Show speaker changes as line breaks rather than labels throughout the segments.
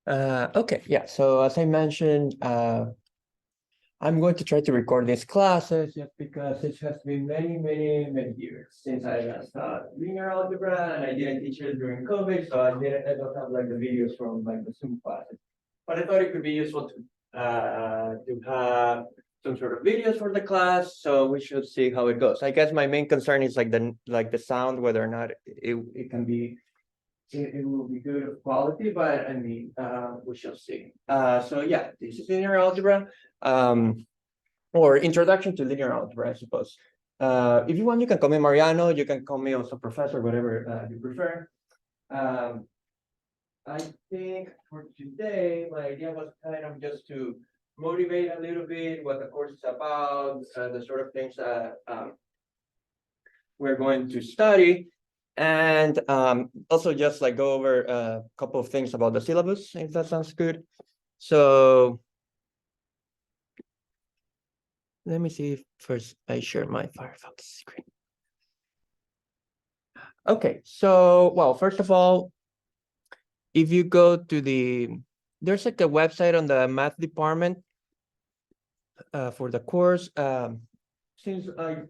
Okay, yeah. So as I mentioned, I'm going to try to record these classes just because it has been many years since I last taught linear algebra, and I didn't teach it during COVID, so I don't have like the videos from like the Zoom classes. But I thought it could be useful to have some sort of videos for the class, so we should see how it goes. I guess my main concern is like the sound, whether or not it can be it will be good quality, but I mean, we shall see. So yeah, this is linear algebra, or introduction to linear algebra, I suppose. If you want, you can call me Mariano, you can call me also professor, whatever you prefer. Um, I think for today, my idea was kind of just to motivate a little bit what the course is about, the sort of things that we're going to study. And also just like go over a couple of things about the syllabus, if that sounds good. So let me see if first I share my Firefox screen. Okay, so, well, first of all, if you go to there's like a website on the math department for the course. Since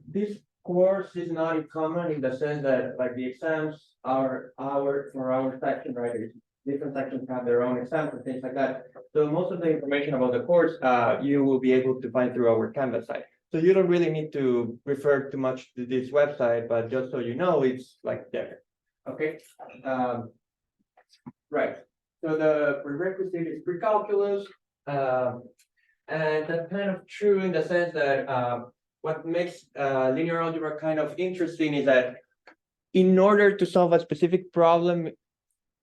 this course is not common in the sense that like the exams are for our section, right? Different sections have their own exams and things like that. So most of the information about the course, you will be able to find through our Canvas site. So you don't really need to refer too much to this website, but just so you know, it's like there. Okay. Right. So the prerequisite is pre-calculus. And that's kind of true in the sense that what makes linear algebra kind of interesting is that in order to solve a specific problem,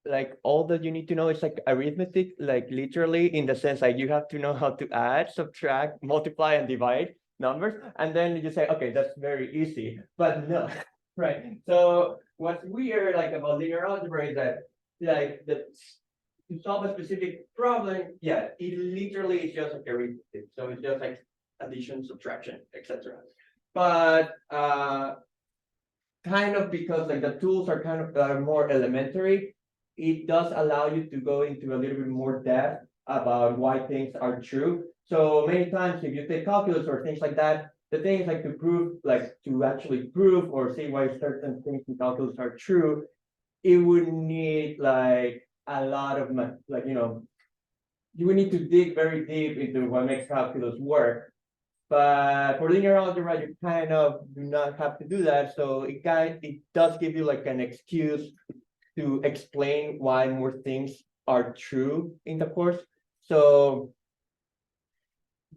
like all that you need to know is like arithmetic, like literally in the sense like you have to know how to add, subtract, multiply, and divide numbers. And then you say, okay, that's very easy. But no, right? So what's weird like about linear algebra is that like to solve a specific problem, yeah, it literally is just like arithmetic. So it's just like addition, subtraction, etc. But kind of because like the tools are kind of more elementary, it does allow you to go into a little bit more depth about why things are true. So many times if you take calculus or things like that, the things like to prove, like to actually prove or see why certain things in calculus are true, it would need like a lot of like, you would need to dig very deep into what makes calculus work. But for linear algebra, you kind of do not have to do that. So it does give you like an excuse to explain why more things are true in the course. So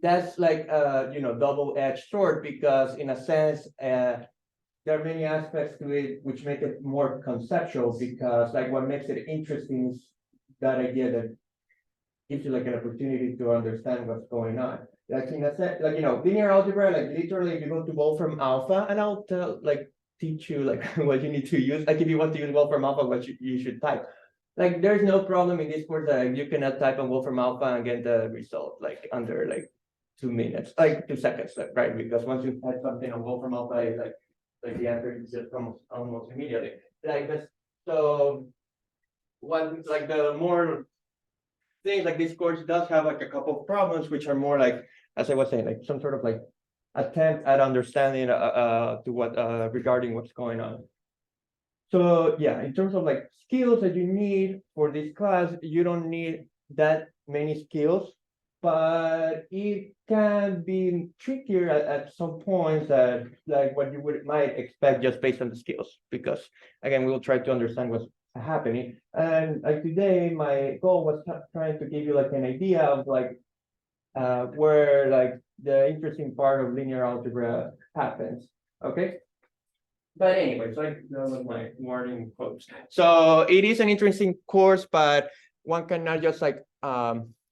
that's like double-edged sword, because in a sense, there are many aspects to it which make it more conceptual, because like what makes it interesting is that idea that gives you like an opportunity to understand what's going on. Like in a sense, like linear algebra, like literally if you go to Wolfram Alpha, and I'll teach you like what you need to use. Like if you want to use Wolfram Alpha, what you should type. Like there's no problem in this course that you cannot type on Wolfram Alpha and get the result like under like 2 minutes, like 2 seconds, right? Because once you type something on Wolfram Alpha, it's like the answer is just almost immediately. Like this, so what like the more things like this course does have like a couple of problems which are more like, as I was saying, like some sort of like attempt at understanding to what regarding what's going on. So yeah, in terms of like skills that you need for this class, you don't need that many skills, but it can be trickier at some points that like what you might expect just based on the skills, because again, we will try to understand what's happening. And like today, my goal was trying to give you like an idea of like where like the interesting part of linear algebra happens. Okay. But anyway, so that was my morning quotes. So it is an interesting course, but one cannot just like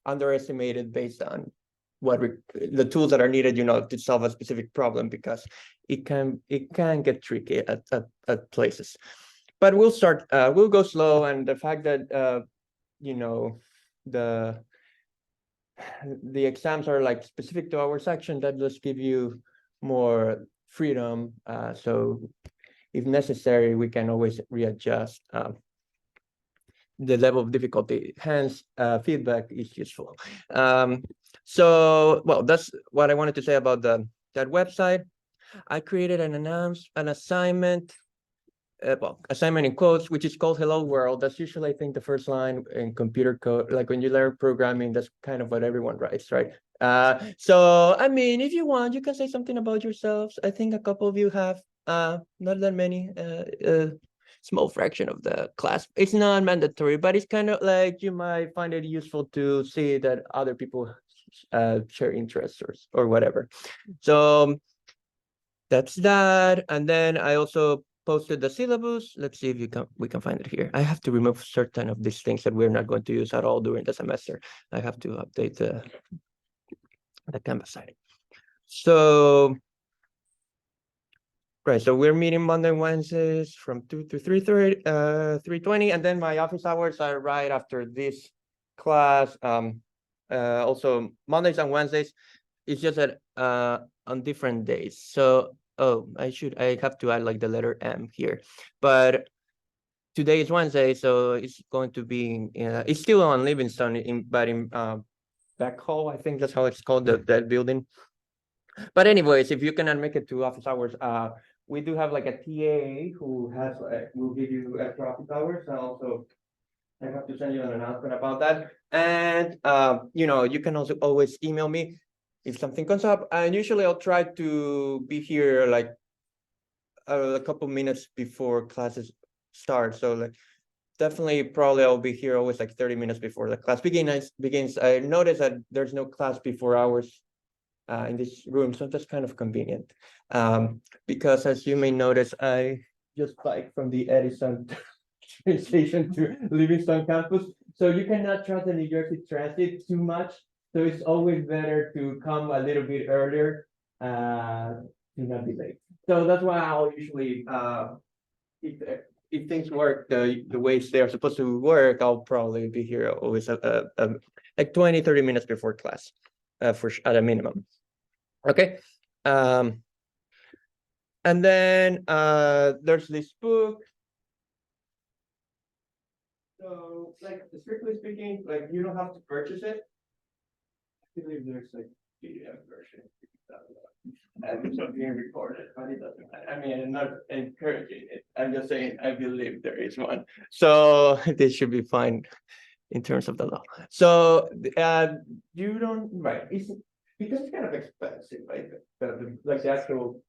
underestimate it based on the tools that are needed, to solve a specific problem, because it can get tricky at places. But we'll go slow, and the fact that the exams are like specific to our section, that does give you more freedom. So if necessary, we can always readjust. the level of difficulty. Hence, feedback is useful. So, well, that's what I wanted to say about that website. I created an assignment, well, assignment in quotes, which is called Hello World. That's usually, I think, the first line in computer code. Like when you learn programming, that's kind of what everyone writes, right? So, I mean, if you want, you can say something about yourselves. I think a couple of you have, not that many, small fraction of the class. It's not mandatory, but it's kind of like you might find it useful to see that other people share interests or whatever. So that's that. And then I also posted the syllabus. Let's see if we can find it here. I have to remove certain of these things that we're not going to use at all during the semester. I have to update the Canvas site. So right, so we're meeting Monday, Wednesdays from 2 to 3:30, 3:20, and then my office hours are right after this class. Also Mondays and Wednesdays, it's just that on different days. So I have to add like the letter M here, but today is Wednesday, so it's going to be it's still on Livingston, but in back hall, I think that's how it's called, that building. But anyways, if you cannot make it to office hours, we do have like a TA who will give you extra office hours, and also I have to send you an announcement about that. And you can also always email me if something comes up. And usually I'll try to be here like a couple minutes before classes start. So like definitely probably I'll be here always like 30 minutes before the class begins. I noticed that there's no class before hours in this room, so that's kind of convenient. Because as you may notice, I just bike from the Edison train station to Livingston campus, so you cannot trust the New Jersey Transit too much. So it's always better to come a little bit earlier to not be late. So that's why I'll usually, if things work the way they're supposed to work, I'll probably be here always like 20-30 minutes before class, at a minimum. Okay. And then there's this book. So, like, strictly speaking, like, you don't have to purchase it. I believe there's like PDF version. And it's not being recorded, but it doesn't matter. I mean, I'm not encouraging it. I'm just saying I believe there is one. So this should be fine in terms of the law. So you don't, right? It's because it's kind of expensive, right? Like the actual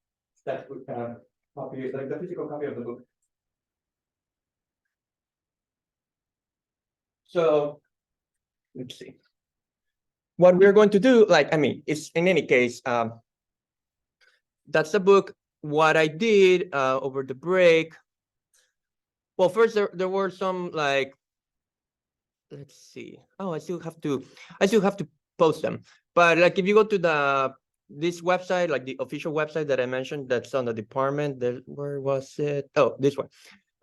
textbook copy, like the physical copy of the book. So let's see. What we're going to do, like, I mean, it's in any case, that's the book. What I did over the break. Well, first there were some like, let's see. Oh, I still have to post them. But like if you go to this website, like the official website that I mentioned, that's on the department. Where was it? Oh, this one.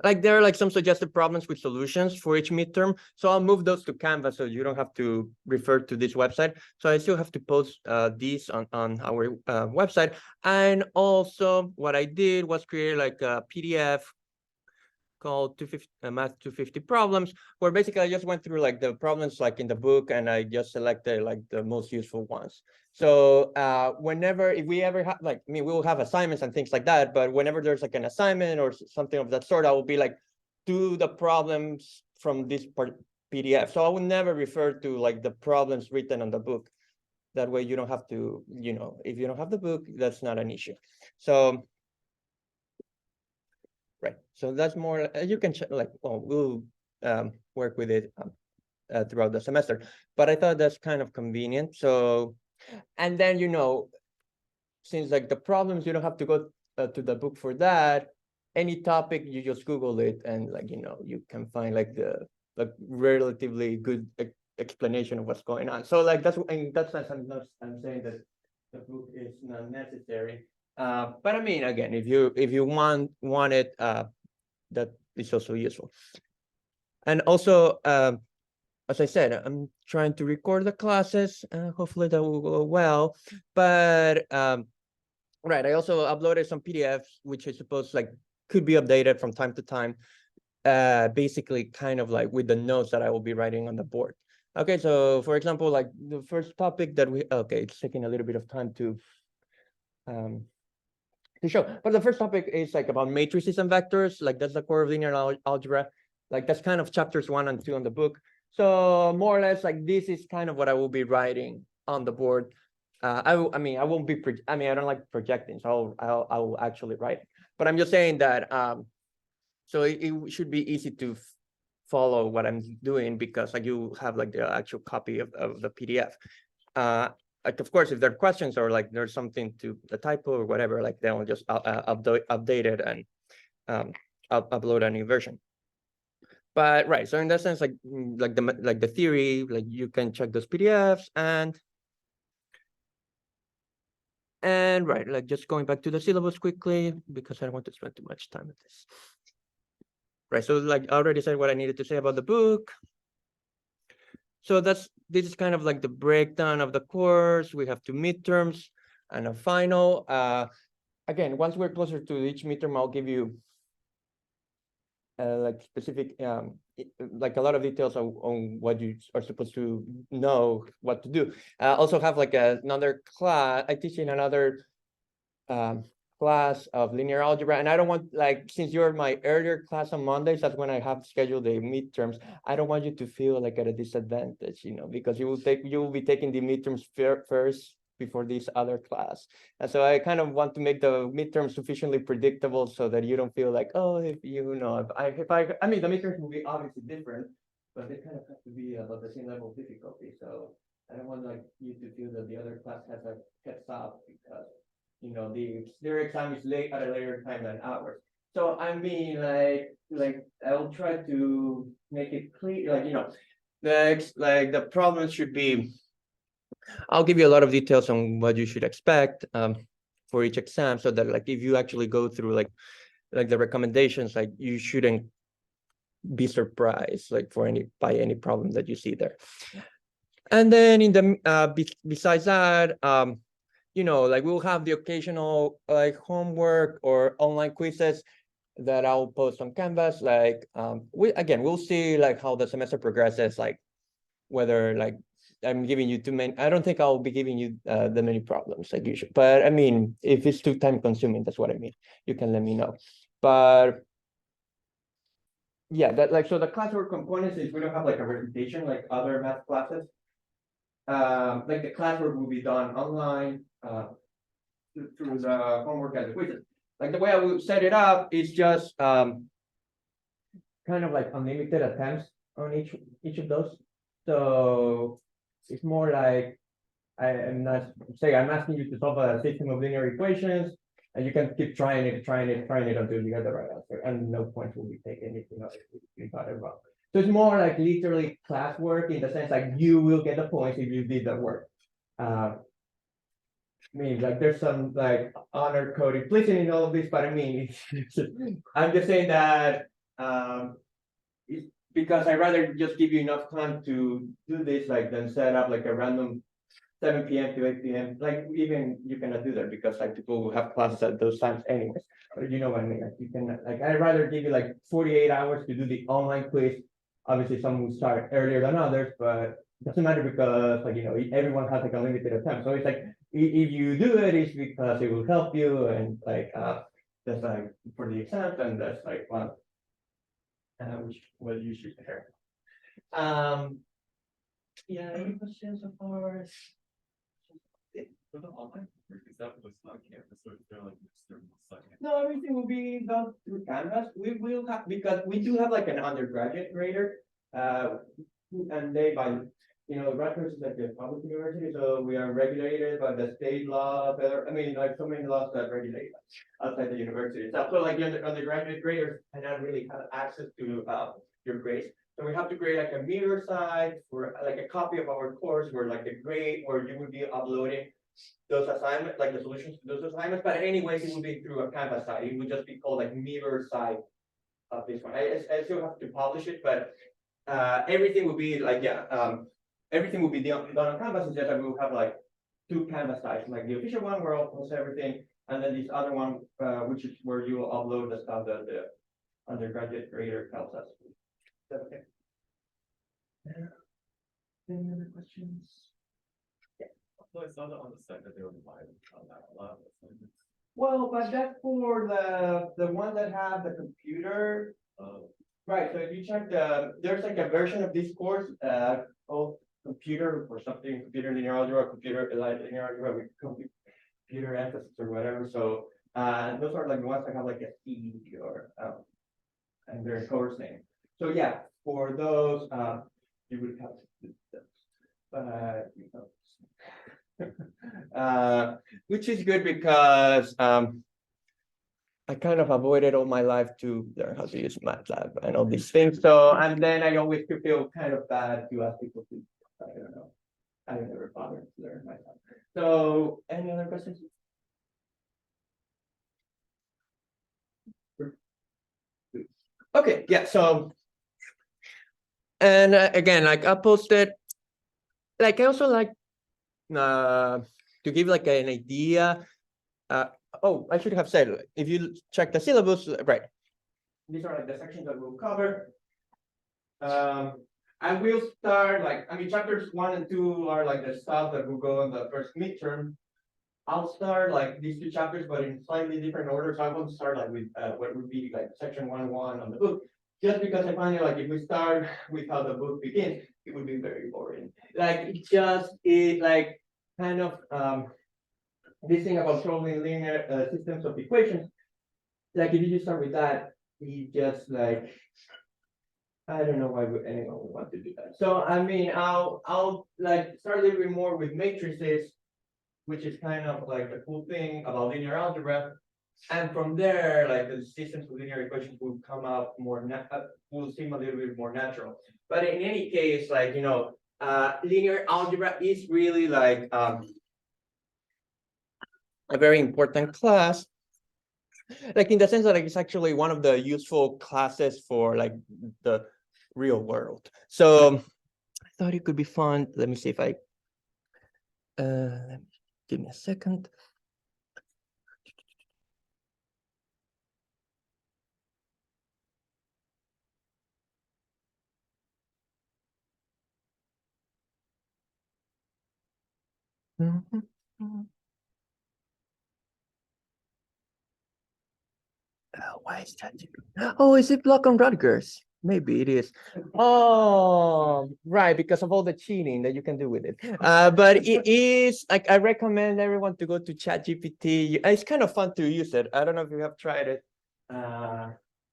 Like there are like some suggested problems with solutions for each midterm. So I'll move those to Canvas so you don't have to refer to this website. So I still have to post these on our website. And also what I did was create like a PDF called Math 250 Problems, where basically I just went through like the problems like in the book and I just selected like the most useful ones. So if we ever have like, I mean, we will have assignments and things like that, but whenever there's like an assignment or something of that sort, I will be like, do the problems from this PDF. So I will never refer to like the problems written on the book. That way you don't have to, if you don't have the book, that's not an issue. So right. So that's more, you can check, like, well, we'll work with it throughout the semester. But I thought that's kind of convenient. So, and then, since like the problems, you don't have to go to the book for that. Any topic, you just Google it and like, you can find like the relatively good explanation of what's going on. So like in that sense, I'm saying that the book is not necessary. But I mean, again, if you want it, that is also useful. And also, as I said, I'm trying to record the classes. Hopefully that will go well. But right, I also uploaded some PDFs, which I suppose like could be updated from time to time. basically kind of like with the notes that I will be writing on the board. Okay, so for example, like the first topic that okay, it's taking a little bit of time um, to show, but the first topic is like about matrices and vectors, like that's the core of linear algebra. Like that's kind of chapters 1 and 2 on the book. So more or less like this is kind of what I will be writing on the board. I mean, I won't be, I mean, I don't like projecting, so I will actually write it. But I'm just saying that, so it should be easy to follow what I'm doing because like you have like the actual copy of the PDF. Like of course, if there are questions or like there's something to the typo or whatever, like then I'll just update it and upload a new version. But right, so in that sense, like the theory, like you can check those PDFs and right, like just going back to the syllabus quickly because I don't want to spend too much time with this. Right, so like I already said what I needed to say about the book. So this is kind of like the breakdown of the course. We have 2 midterms and a final. Again, once we're closer to each midterm, I'll give you like specific, like a lot of details on what you are supposed to know what to do. Also have like another class. I teach in another class of linear algebra, and I don't want, like, since you're my earlier class on Mondays, that's when I have scheduled the midterms. I don't want you to feel like at a disadvantage, you know, because you will be taking the midterms first before this other class. And so I kind of want to make the midterms sufficiently predictable so that you don't feel like, oh, if you know, I mean, the midterms will be obviously different, but they kind of have to be about the same level of difficulty. So I don't want like you to feel that the other class has a head start because, you know, their exam is late at a later time than ours. So I mean, like I'll try to make it clear, like, you know, like the problems should be. I'll give you a lot of details on what you should expect for each exam, so that like if you actually go through like the recommendations, like you shouldn't be surprised like by any problem that you see there. And then in the besides that, you know, like we'll have the occasional like homework or online quizzes that I'll post on Canvas. Like we'll see like how the semester progresses, like whether like I'm giving you too many. I don't think I'll be giving you that many problems like usual. But I mean, if it's too time consuming, that's what I mean. You can let me know. But yeah, that like, so the classwork components is we don't have like a presentation like other math classes. Like the classwork will be done online through the homework and the quizzes. Like the way I would set it up is just kind of like unlimited attempts on each of those. So it's more like I'm not saying I'm asking you to solve a system of linear equations, and you can keep trying it until you get the right answer, and no points will be taken if you got it wrong. So it's more like literally classwork in the sense like you will get the points if you did the work. I mean, like there's some like honor code implicit in all of this, but I mean, I'm just saying that because I'd rather just give you enough time to do this, like than set up like a random 7 p.m. to 8 p.m. Like even you cannot do that because like people will have classes at those times anyways. But you know what I mean? Like you can, like I'd rather give you like 48 hours to do the online quiz. Obviously, some will start earlier than others, but it doesn't matter because like, you know, everyone has like a limited attempt. So it's like if you do it, it's because it will help you, and like that's like for the exams, and that's like what you should prepare. Yeah, any questions so far? No, everything will be done through Canvas. We will have, because we do have like an undergraduate grader, and they by, you know, Rutgers is like a public university, so we are regulated by the state law. I mean, like so many laws that regulate outside the university itself. So like the undergraduate graders cannot really have access to your grades. So we have to create like a mirror site for like a copy of our course where like the grade where you would be uploading those assignments, like the solutions to those assignments. But anyways, it would be through a Canvas site. It would just be called like mirror site of this one. I still have to publish it, but everything will be like, yeah, everything will be done on Canvas. It's just that we'll have like 2 Canvas sites, like the official one where I'll post everything, and then this other one, which is where you will upload the stuff that undergraduate grader tells us. Is that okay? Any other questions?
Well, I saw that on the site that they were divided on that a lot of assignments.
Well, but that's for the one that have the computer. Right, so if you check there's like a version of this course, called computer or something, computer linear algebra, computer linear algebra with computer emphasis or whatever, so, those are like the ones that have like a C or, and their course name. So yeah, for those, you would have to do those, but, which is good because, I kind of avoided all my life to learn how to use MATLAB and all these things. So, and then I always could feel kind of bad to ask people to, I don't know. I never bothered to learn myself. So, any other questions? Okay, yeah, so. And again, like I posted, like I also like to give like an idea. Oh, I should have said, if you check the syllabus, right? These are like the sections that we'll cover. And we'll start like, I mean, chapters 1 and 2 are like the stuff that will go on the first midterm. I'll start like these 2 chapters, but in slightly different order. So I won't start like with what would be like section 101 on the book, just because I find it like if we start with how the book begins, it would be very boring. Like it like kind of this thing about solving linear systems of equations. Like if you just start with that, you just like, I don't know why would anyone would want to do that. So I mean, I'll like start a little bit more with matrices, which is kind of like the cool thing about linear algebra. And from there, like the systems of linear equations will come out more, will seem a little bit more natural. But in any case, like, linear algebra is really like a very important class. Like in the sense that like, it's actually one of the useful classes for like the real world. So I thought it could be fun. Let me see if I, give me a second. Why is that? Oh, is it block on Rutgers? Maybe it is. Oh, right, because of all the cheating that you can do with it. But it is like I recommend everyone to go to ChatGPT. It's kind of fun to use it. I don't know if you have tried it.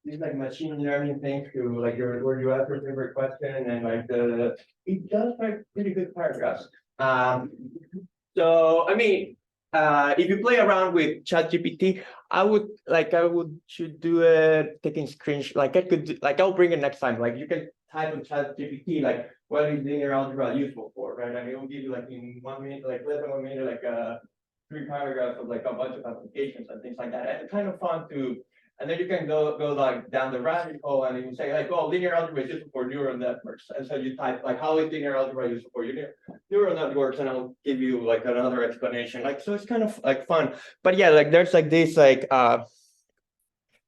These like machine learning things to like where you ask your favorite question and like it does write pretty good paragraphs. So I mean, if you play around with ChatGPT, I should do it taking screenshots. Like I could do, like I'll bring it next time. Like you can type in ChatGPT like what is linear algebra useful for, right? And it will give you like in 1 minute, like less than 1 minute, like 3 paragraphs of like a bunch of applications and things like that. And it's kind of fun to, and then you can go like down the rabbit hole and you say like, oh, linear algebra is useful for neural networks. And so you type like how is linear algebra useful for neural networks, and I'll give you like another explanation. Like so it's kind of like fun. But yeah, like there's like this like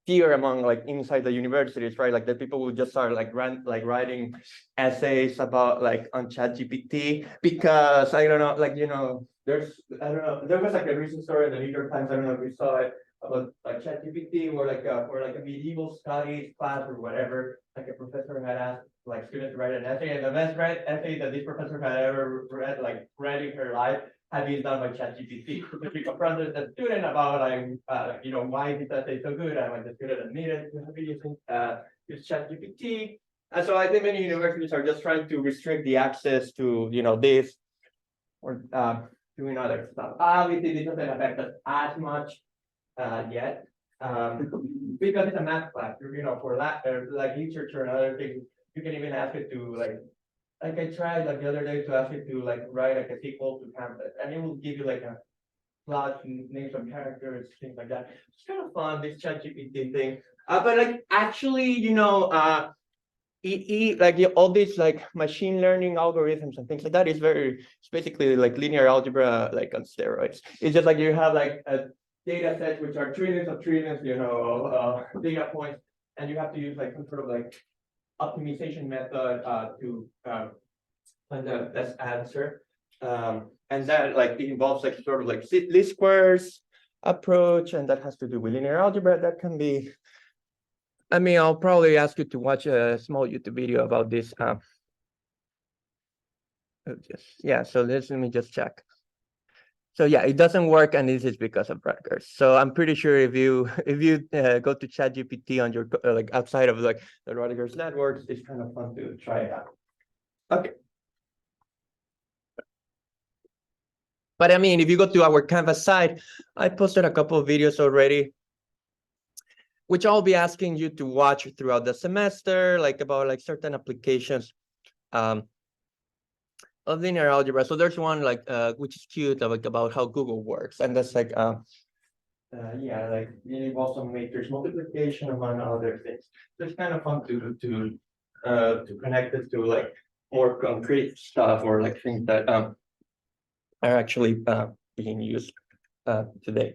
fear among like inside the universities, right? Like that people will just start like writing essays about like on ChatGPT because I don't know, like there's I don't know, there was like a recent story in the New York Times, I don't know if you saw it, about like ChatGPT or like for like a medieval studies class or whatever, like a professor had asked like students to write an essay, and the best read essay that this professor had ever read, like read in her life, had been done by ChatGPT. We confronted the student about like why is this essay so good, and like the student admitted to having use ChatGPT. And so I think many universities are just trying to restrict the access to this or doing other stuff. Obviously, this doesn't affect us as much yet, because it's a math class. For like literature and other things, you can even ask it to like I tried like the other day to ask it to like write like a sequel to Canvas, and it will give you like a plot, names of characters, things like that. It's kind of fun, this ChatGPT thing. But like actually, all these like machine learning algorithms and things like that is it's basically like linear algebra like on steroids. It's just like you have like a data set which are trillions of trillions, data points, and you have to use like some sort of like optimization method to find the best answer. And that like it involves like sort of like least squares approach, and that has to do with linear algebra. That can be, I mean, I'll probably ask you to watch a small YouTube video about this. Yeah, so let me just check. So yeah, it doesn't work, and this is because of Rutgers. So I'm pretty sure if you go to ChatGPT on your like outside of like the Rutgers networks, it's kind of fun to try it out. Okay. But I mean, if you go to our Canvas site, I posted a couple of videos already, which I'll be asking you to watch throughout the semester, like about like certain applications of linear algebra. So there's one like which is cute, like about how Google works, and that's like yeah, like it involves some matrix multiplication among other things. So it's kind of fun to connect it to like more concrete stuff or like things that are actually being used today.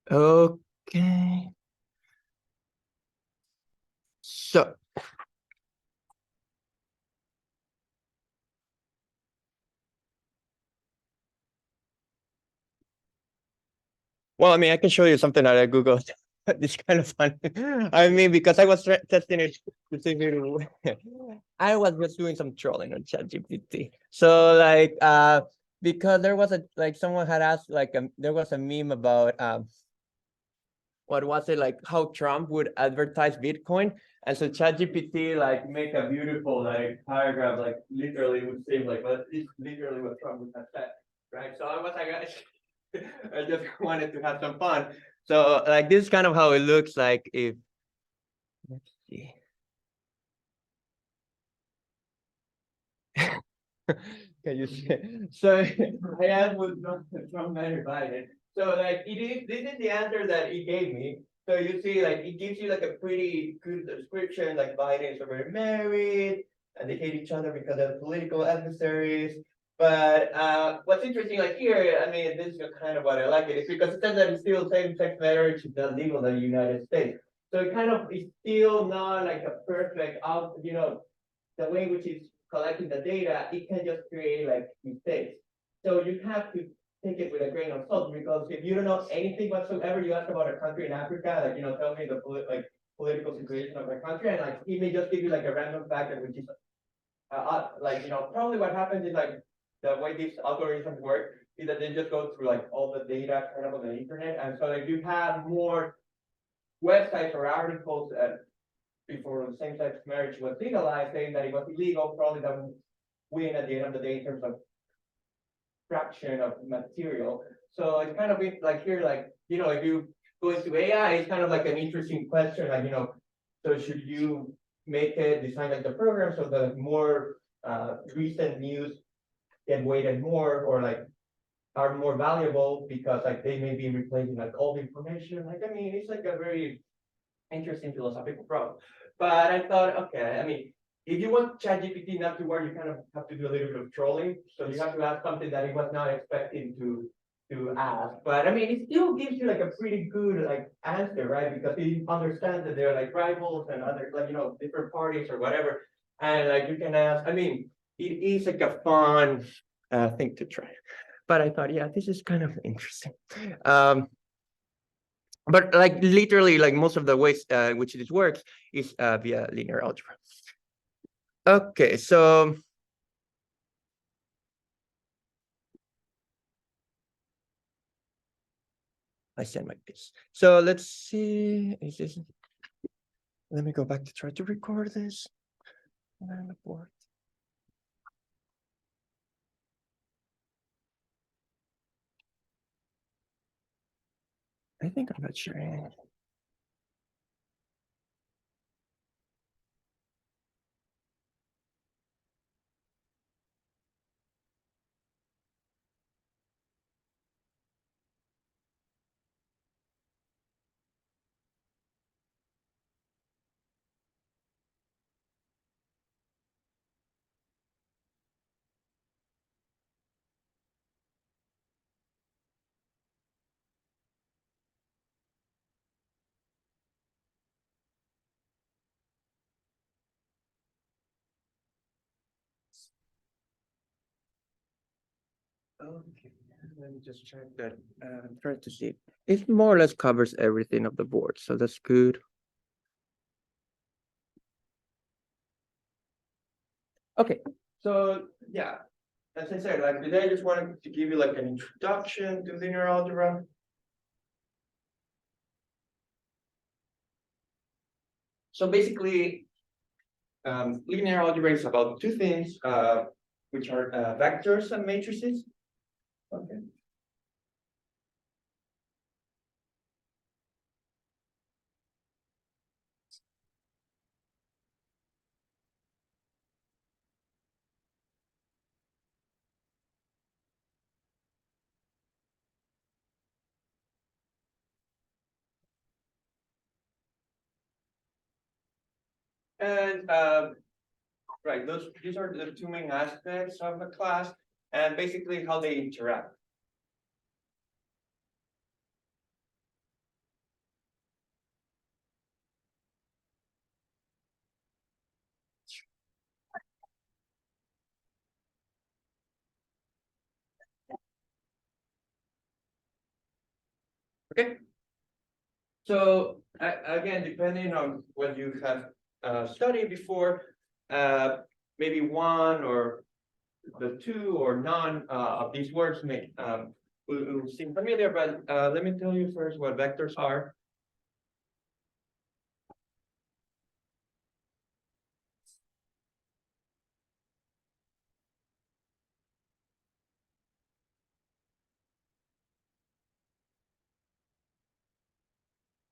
Okay. So well, I mean, I can show you something that I Googled. It's kind of fun. I mean, because I was testing it to see if I was just doing some trolling on ChatGPT. So like because there was a like someone had asked like there was a meme about what was it like how Trump would advertise Bitcoin. And so ChatGPT like make a beautiful like paragraph like literally would say like what is literally what Trump would have said. Right. So I was like I just wanted to have some fun. So like this is kind of how it looks like if let's see. Can you see? So I asked with Trump better Biden. So like it is this is the answer that he gave me. So you see, like it gives you like a pretty good description, like Biden is already married and they hate each other because of political adversaries. But what's interesting, like here, I mean, this is kind of what I like it, is because it says that it's still same-sex marriage is not legal in the United States. So it kind of is still not like a perfect out, the way which is collecting the data, it can just create like mistakes. So you have to take it with a grain of salt, because if you don't know anything whatsoever, you ask about a country in Africa, like tell me the political situation of the country, and like he may just give you like a random fact, which is like probably what happens is like the way these algorithms work is that they just go through like all the data kind of on the internet, and so if you have more websites or articles before the same-sex marriage was legalized, saying that it was illegal, probably that would win at the end of the day in terms of fraction of material. So it's kind of like here, like, if you go into AI, it's kind of like an interesting question, like, so should you make it design like the program so the more recent news get weighted more, or like are more valuable because like they may be replacing like old information. Like, I mean, it's like a very interesting philosophical problem. But I thought, okay, I mean, if you want ChatGPT not to work, you kind of have to do a little bit of trolling. So you have to ask something that it was not expecting to ask. But I mean, it still gives you like a pretty good like answer, right? Because it understands that they're like rivals and other like different parties or whatever. And like you can ask, I mean, it is like a fun thing to try. But I thought, yeah, this is kind of interesting. But like literally like most of the ways which this works is via linear algebra. Okay, so I send my piece. So let's see, is this, let me go back to try to record this. And the board. I think I'm not sharing. Okay, let me just check that. Try to see. It more or less covers everything of the board, so that's good. Okay, so yeah, as I said, like today I just wanted to give you like an introduction to linear algebra. So basically, linear algebra is about two things, which are vectors and matrices. Okay. And right, these are the two main aspects of the class, and basically how they interact. Okay. So again, depending on what you have studied before, uh, maybe one or the two or none of these words may will seem familiar, but let me tell you first what vectors are.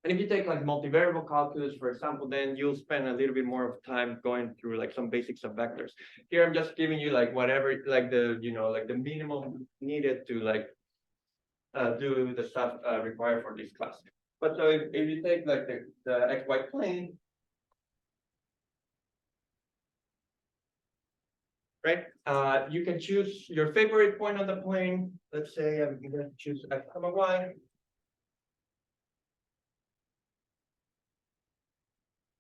And if you take like multivariable calculus, for example, then you'll spend a little bit more of time going through like some basics of vectors. Here, I'm just giving you like whatever, like the, like the minimum needed to like do the stuff required for this class. But so if you take like the XY plane, right? You can choose your favorite point on the plane. Let's say I'm going to choose X, comma, Y.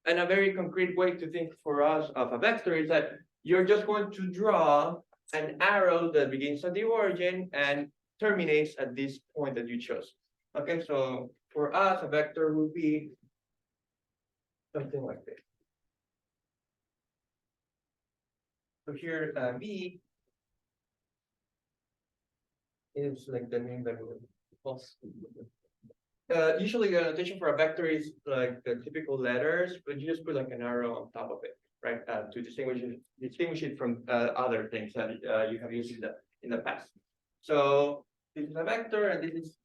And a very concrete way to think for us of a vector is that you're just going to draw an arrow that begins at the origin and terminates at this point that you chose. Okay, so for us, a vector will be something like this. So here, V is like the name that we'll usually the notation for a vector is like the typical letters, but you just put like an arrow on top of it, right? To distinguish it from other things that you have used in the past. So this is a vector, and this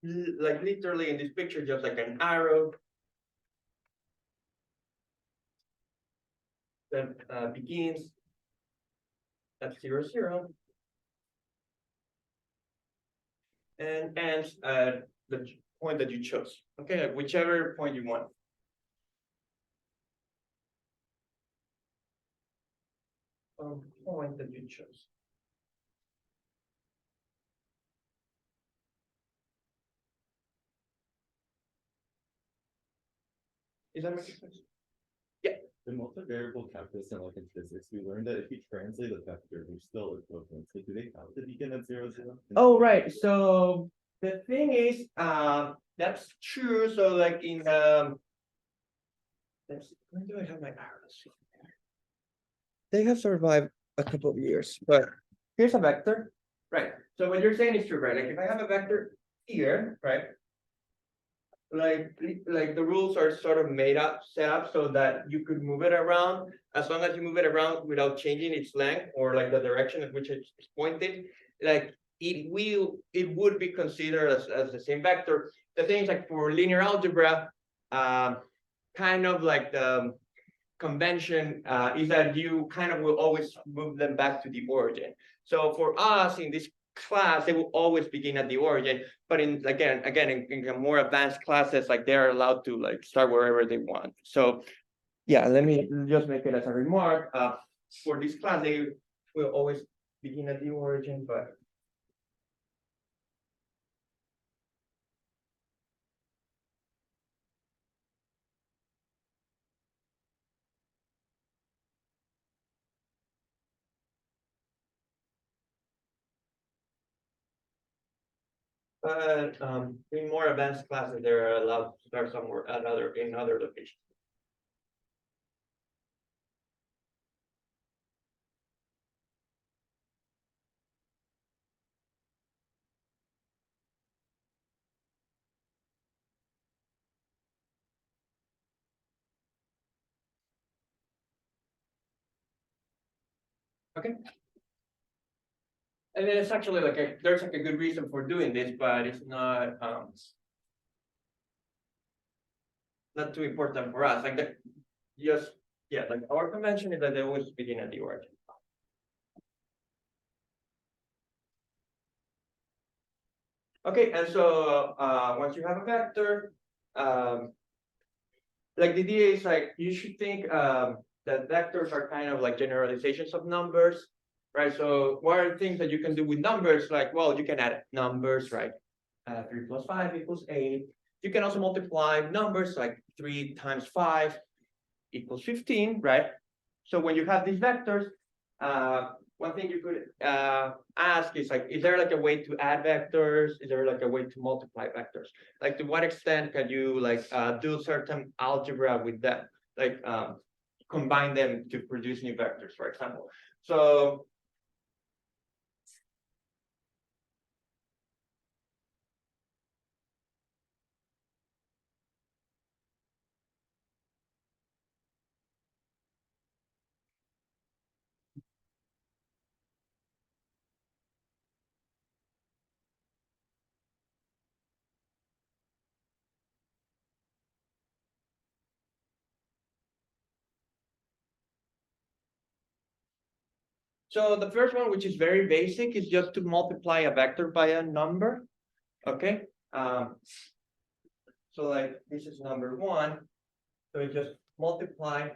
is like literally in this picture, just like an arrow that begins at 0, 0 and ends at the point that you chose. Okay, like whichever point you want. Point that you chose. Is that making sense? Yeah.
In multivariable calculus and like in physics, we learned that if you translate a vector, they're still equivalent. So do they count to begin at 0, 0?
Oh, right. So the thing is, that's true. So like in when do I have my arrows? They have survived a couple of years, but here's a vector, right? So what you're saying is true, right? Like if I have a vector here, right? Like the rules are sort of set up so that you could move it around as long as you move it around without changing its length or like the direction at which it's pointed, like it would be considered as the same vector. The things like for linear algebra, kind of like the convention is that you kind of will always move them back to the origin. So for us in this class, they will always begin at the origin. But again, in more advanced classes, like they're allowed to like start wherever they want. So yeah, let me just make it as a remark. For this class, they will always begin at the origin, but But in more advanced classes, they're allowed to start somewhere in other locations. Okay. And then it's actually like there's like a good reason for doing this, but it's not too important for us. Like just yeah, like our convention is that they always begin at the origin. Okay, and so once you have a vector, like the idea is like you should think that vectors are kind of like generalizations of numbers, right? So what are the things that you can do with numbers? Like, well, you can add numbers, right? 3 plus 5 equals 8. You can also multiply numbers like 3 times 5 equals 15, right? So when you have these vectors, one thing you could ask is like, is there like a way to add vectors? Is there like a way to multiply vectors? Like to what extent can you like do certain algebra with them? Like combine them to produce new vectors, for example. So so the first one, which is very basic, is just to multiply a vector by a number. Okay. So like this is number 1. So we just multiply.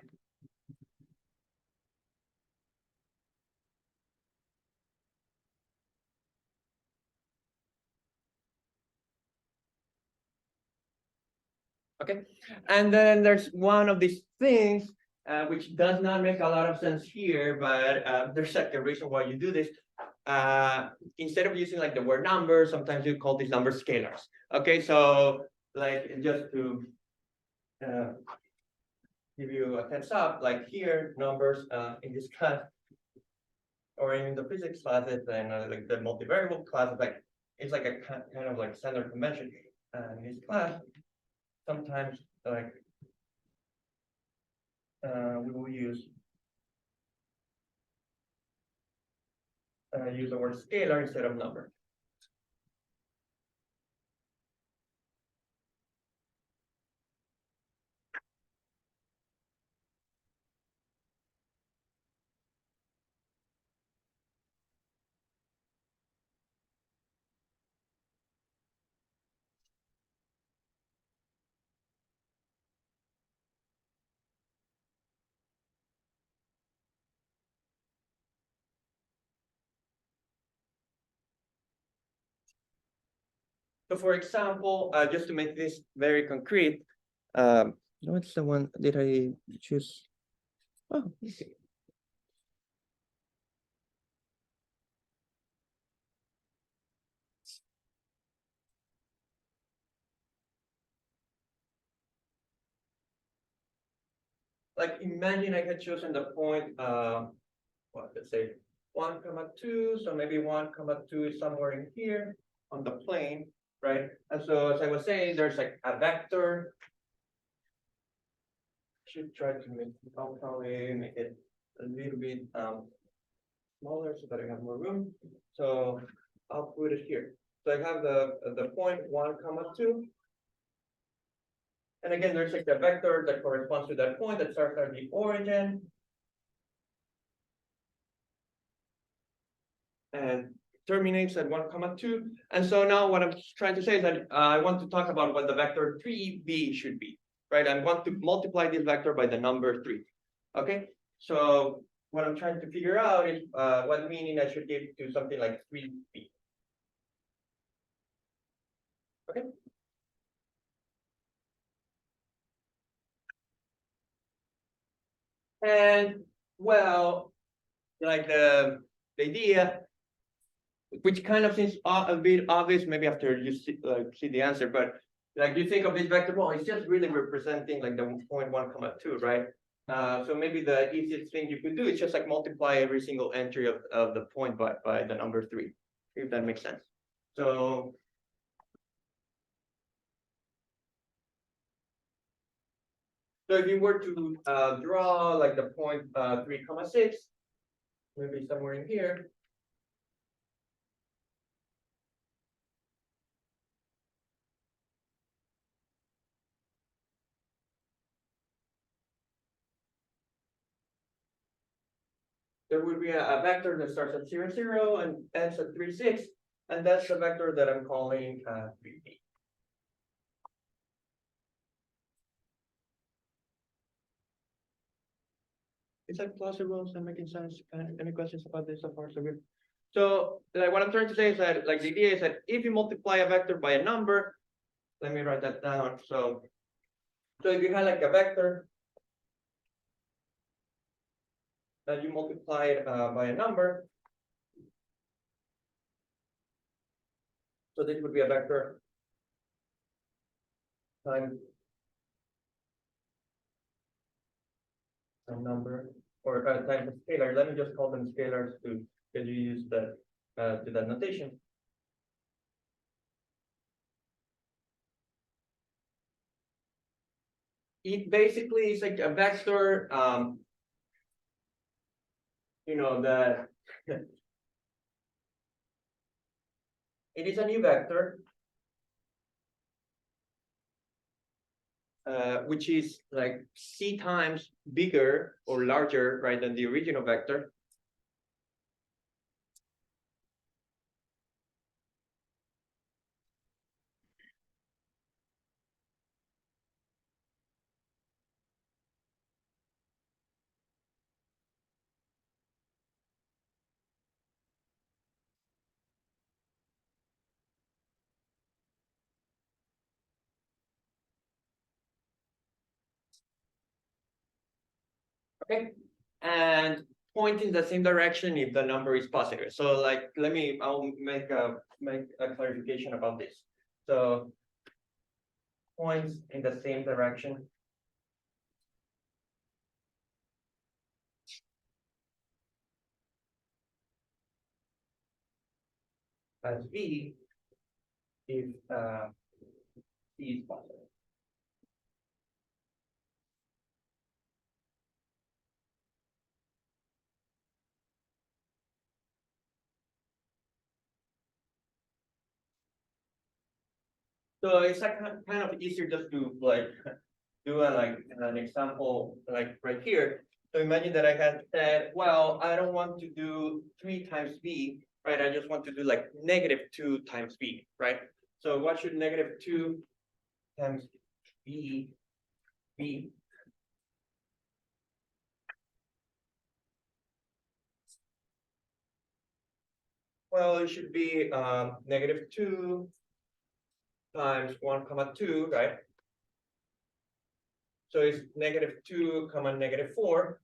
Okay. And then there's one of these things which does not make a lot of sense here, but there's like a reason why you do this. Instead of using like the word numbers, sometimes you call these numbers scalars. Okay, so like just to give you a heads up, like here, numbers in this class or in the physics classes and like the multivariable classes, like it's like a kind of like standard convention. In this class, sometimes like we will use the word scalar instead of number. So for example, just to make this very concrete, what's the one did I choose? Oh, okay. Like imagine I had chosen the point, what let's say 1 comma 2, so maybe 1 comma 2 is somewhere in here on the plane, right? And so as I was saying, there's like a vector. Should try to I'll probably make it a little bit smaller so that I have more room. So I'll put it here. So I have the point 1 comma 2. And again, there's like the vector that corresponds to that point that starts at the origin. And terminates at 1 comma 2. And so now what I'm trying to say is that I want to talk about what the vector 3b should be, right? I want to multiply this vector by the number 3. Okay, so what I'm trying to figure out is what meaning I should give to something like 3b. Okay. And well, like the idea which kind of seems a bit obvious, maybe after you see the answer, but like you think of this vector, well, it's just really representing like the point 1, 2, right? So maybe the easiest thing you could do is just like multiply every single entry of the point by the number 3, if that makes sense. So if you were to draw like the point 3, 6, maybe somewhere in here. There would be a vector that starts at 0, 0 and ends at 3, 6, and that's the vector that I'm calling 3D. Is that plausible? Is that making sense? Any questions about this so far? So good. So like what I'm trying to say is that like the idea is that if you multiply a vector by a number, let me write that down. So if you had like a vector that you multiply it by a number, so this would be a vector times a number or times a scalar. Let me just call them scalars to because you use that to that notation. It basically is like a vector, you know, that it is a new vector, which is like c times bigger or larger, right, than the original vector. Okay, and point in the same direction if the number is positive. So like, I'll make a clarification about this. So points in the same direction. As V if C is positive. So it's like kind of easier just to like do an example like right here. So imagine that I had said, well, I don't want to do 3 times b, right? I just want to do like -2 times b, right? So what should -2 times b be? Well, it should be -2 times 1, 2, right? So it's -2, -4.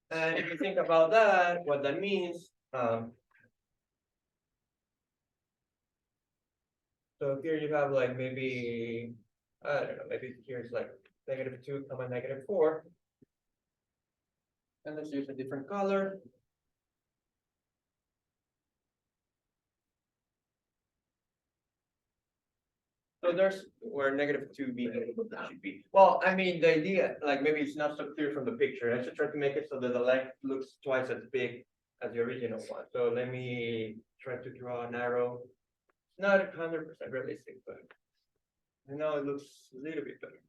And if you think about that, what that means, so here you have like maybe, I don't know, maybe here's like -2, -4. And let's use a different color. So there's where -2b should be. Well, I mean, the idea, like maybe it's not so clear from the picture. I should try to make it so that the length looks twice as big as the original one. So let me try to draw an arrow. Not 100% realistic, but I know it looks a little bit better.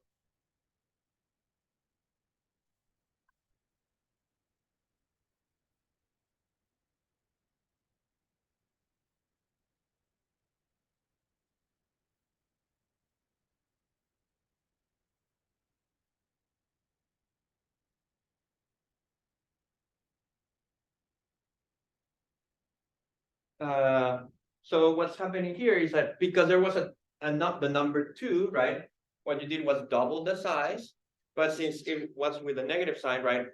So what's happening here is that because there was not the number 2, right? What you did was double the size, but since it was with a negative sign, right?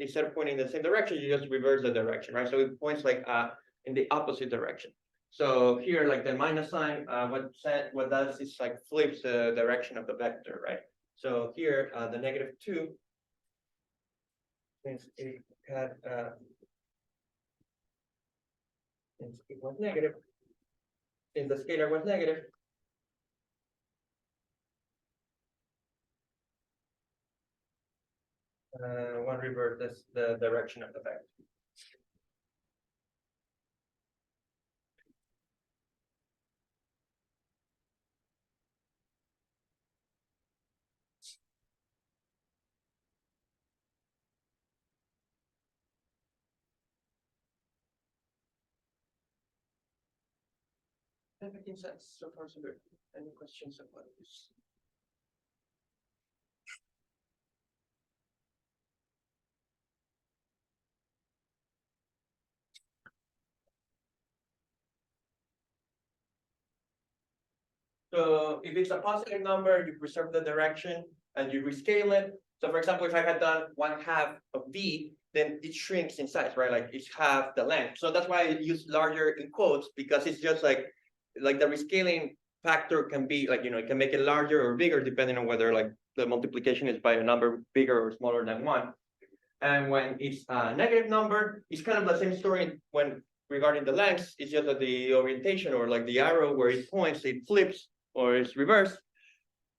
Instead of pointing in the same direction, you just reverse the direction, right? So it points like in the opposite direction. So here, like the minus sign, what does is like flips the direction of the vector, right? So here, the -2 since it had since it was negative, since the scalar was negative, one reverses the direction of the vector. That making sense so far so good. Any questions about this? So if it's a positive number, you preserve the direction and you rescale it. So for example, if I had done 1/2 of v, then it shrinks in size, right? Like it's half the length. So that's why I use larger in quotes, because it's just like the rescaling factor can be like, it can make it larger or bigger depending on whether like the multiplication is by a number bigger or smaller than 1. And when it's a negative number, it's kind of the same story when regarding the lengths. It's just that the orientation or like the arrow where it points, it flips or it's reversed.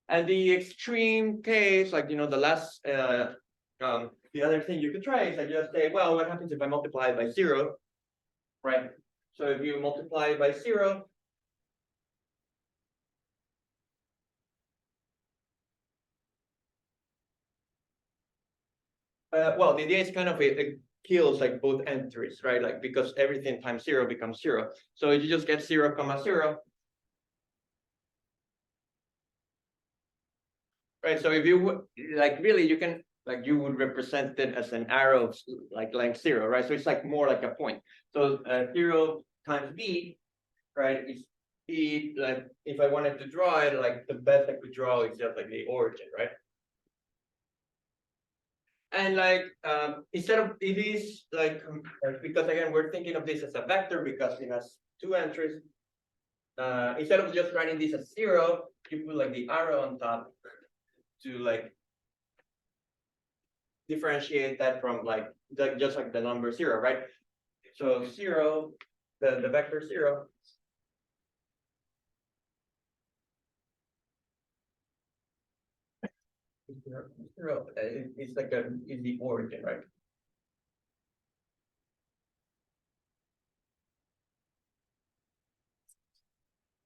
And the extreme case, like, the last, the other thing you could try is I just say, well, what happens if I multiply it by 0, right? So if you multiply it by 0, well, the idea is kind of it kills like both entries, right? Like because everything times 0 becomes 0. So you just get 0, 0. Right. So if you would like really, you can like you would represent it as an arrow of like length 0, right? So it's like more like a point. So 0 times b, right? Is b, like if I wanted to draw it, like the best I could draw is just like the origin, right? And like instead of it is like because again we're thinking of this as a vector because it has 2 entries. Instead of just writing this as 0, you put like the arrow on top to like differentiate that from like just like the number 0, right? So 0, the vector 0 is like is the origin, right?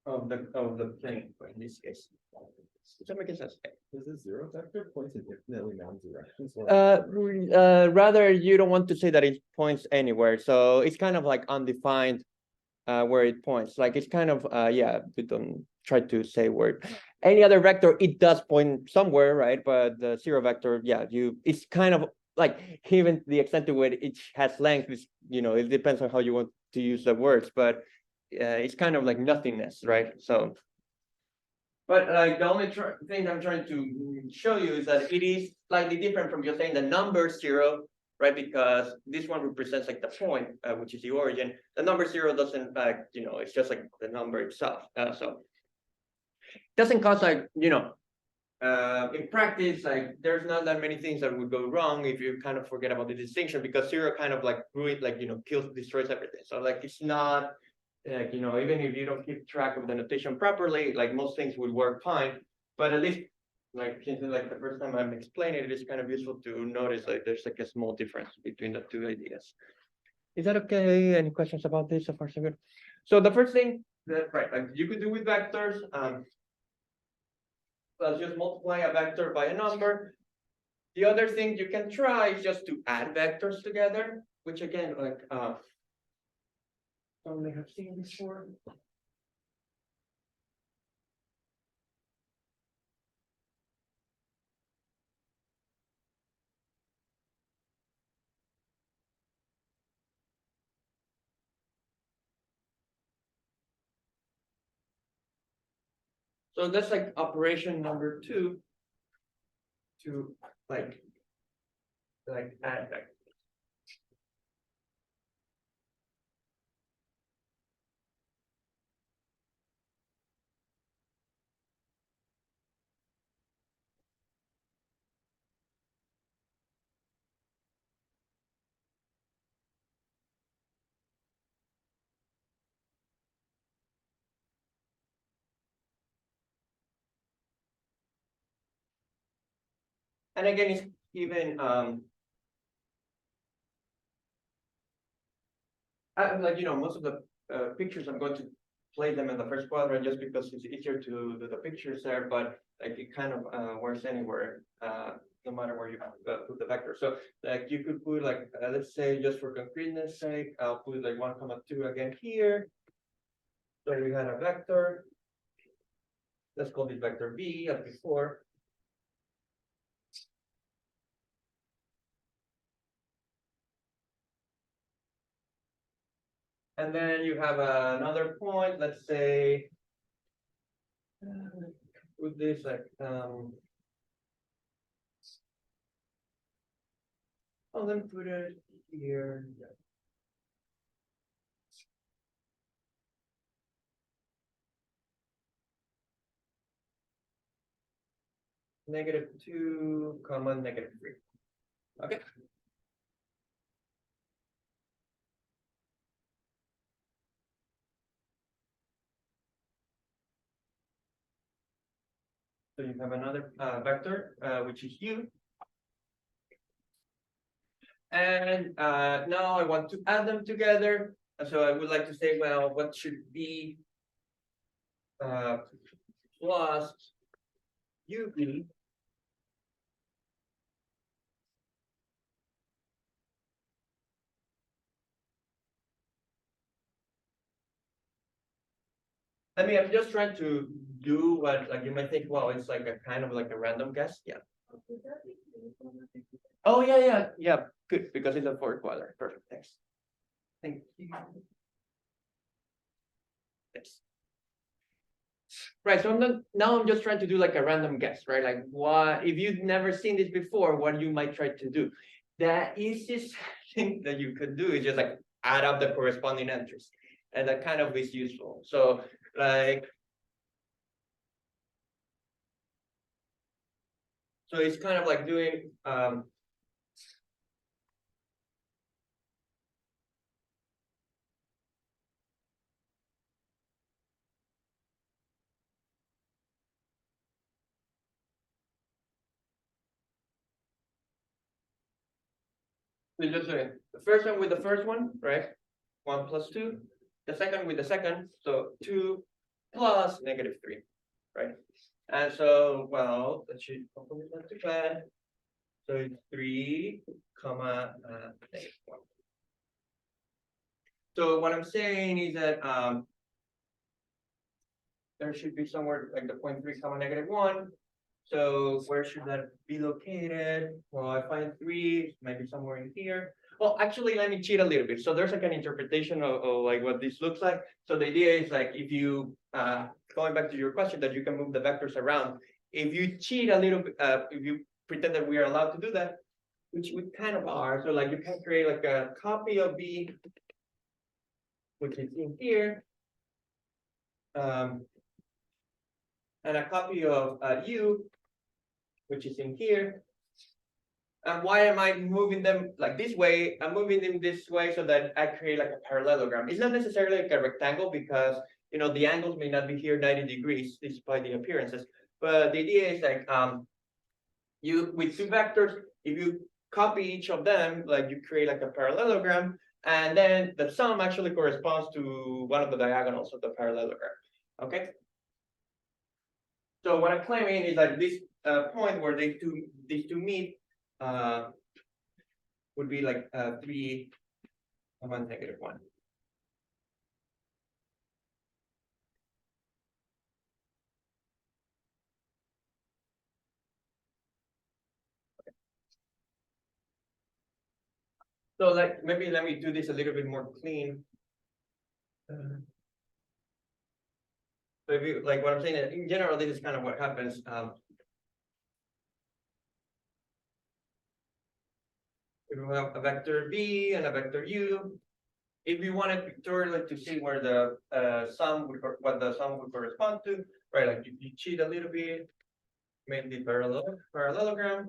Of the plane in this case. Does that make sense?
Does a zero vector point in infinitely many directions?
Rather you don't want to say that it points anywhere, so it's kind of like undefined where it points. Like it's kind of yeah, we don't try to say where any other vector it does point somewhere, right? But the 0 vector, yeah, it's kind of like even the extent to where it has length is, it depends on how you want to use the words, but it's kind of like nothingness, right? So but like the only thing I'm trying to show you is that it is slightly different from just saying the number 0, right? Because this one represents like the point, which is the origin. The number 0 doesn't it's just like the number itself. So it doesn't cause like, in practice, like there's not that many things that would go wrong if you kind of forget about the distinction, because 0 kind of like ruins, like, kills, destroys everything. So like it's not like, even if you don't keep track of the notation properly, like most things would work fine. But at least like since like the first time I'm explaining it, it's kind of useful to notice like there's like a small difference between the two ideas. Is that okay? Any questions about this so far so good? So the first thing that like you could do with vectors, let's just multiply a vector by a number. The other thing you can try is just to add vectors together, which again, like only have seen before. So that's like operation number 2 to like add vectors. And again, it's even like most of the pictures I'm going to play them in the first quadrant just because it's easier to do the pictures there, but like it kind of works anywhere, no matter where you put the vector. So like you could put like let's say just for concreteness sake, I'll put like 1,2 again here. So we had a vector. Let's call it vector B as before. And then you have another point, let's say, with this like I'll then put it here. -2, comma, -3. Okay. So you have another vector, which is u. And now I want to add them together. So I would like to say, well, what should be plus ub. I'm just trying to do what like you might think, well, it's like a kind of like a random guess. Yeah. Oh yeah. Good, because it's a fourth quadrant. Perfect. Thanks. Thank you. Yes. Right. So now I'm just trying to do like a random guess, right? Like what if you've never seen this before, what you might try to do. The easiest thing that you could do is just like add up the corresponding entries. And that kind of is useful. So like so it's kind of like doing we're just doing the first one with the first one, right? 1 plus 2. The second with the second, so 2 plus -3, right? And so, well, that should hopefully not too bad. So it's 3, comma, -1. So what I'm saying is that there should be somewhere like the 0.3, comma, -1. So where should that be located? Well, I find 3, maybe somewhere in here. Well, actually, let me cheat a little bit. So there's like an interpretation of like what this looks like. So the idea is like if you going back to your question that you can move the vectors around. If you cheat a little bit, if you pretend that we are allowed to do that, which we kind of are. So like you can create like a copy of B, which is in here, and a copy of U, which is in here. And why am I moving them like this way? I'm moving them this way so that I create like a parallelogram. It's not necessarily like a rectangle because the angles may not be here 90 degrees despite the appearances. But the idea is like you with two vectors, if you copy each of them, like you create like a parallelogram, and then the sum actually corresponds to one of the diagonals of the parallelogram. Okay. So what I'm claiming is that this point where these two meet would be like 3, comma, -1. So like maybe let me do this a little bit more clean. So if you like what I'm saying, in general, this is kind of what happens. If you have a vector B and a vector U, if you wanted pictorially to see where the sum would what the sum would correspond to, right? Like you cheat a little bit, make the parallelogram.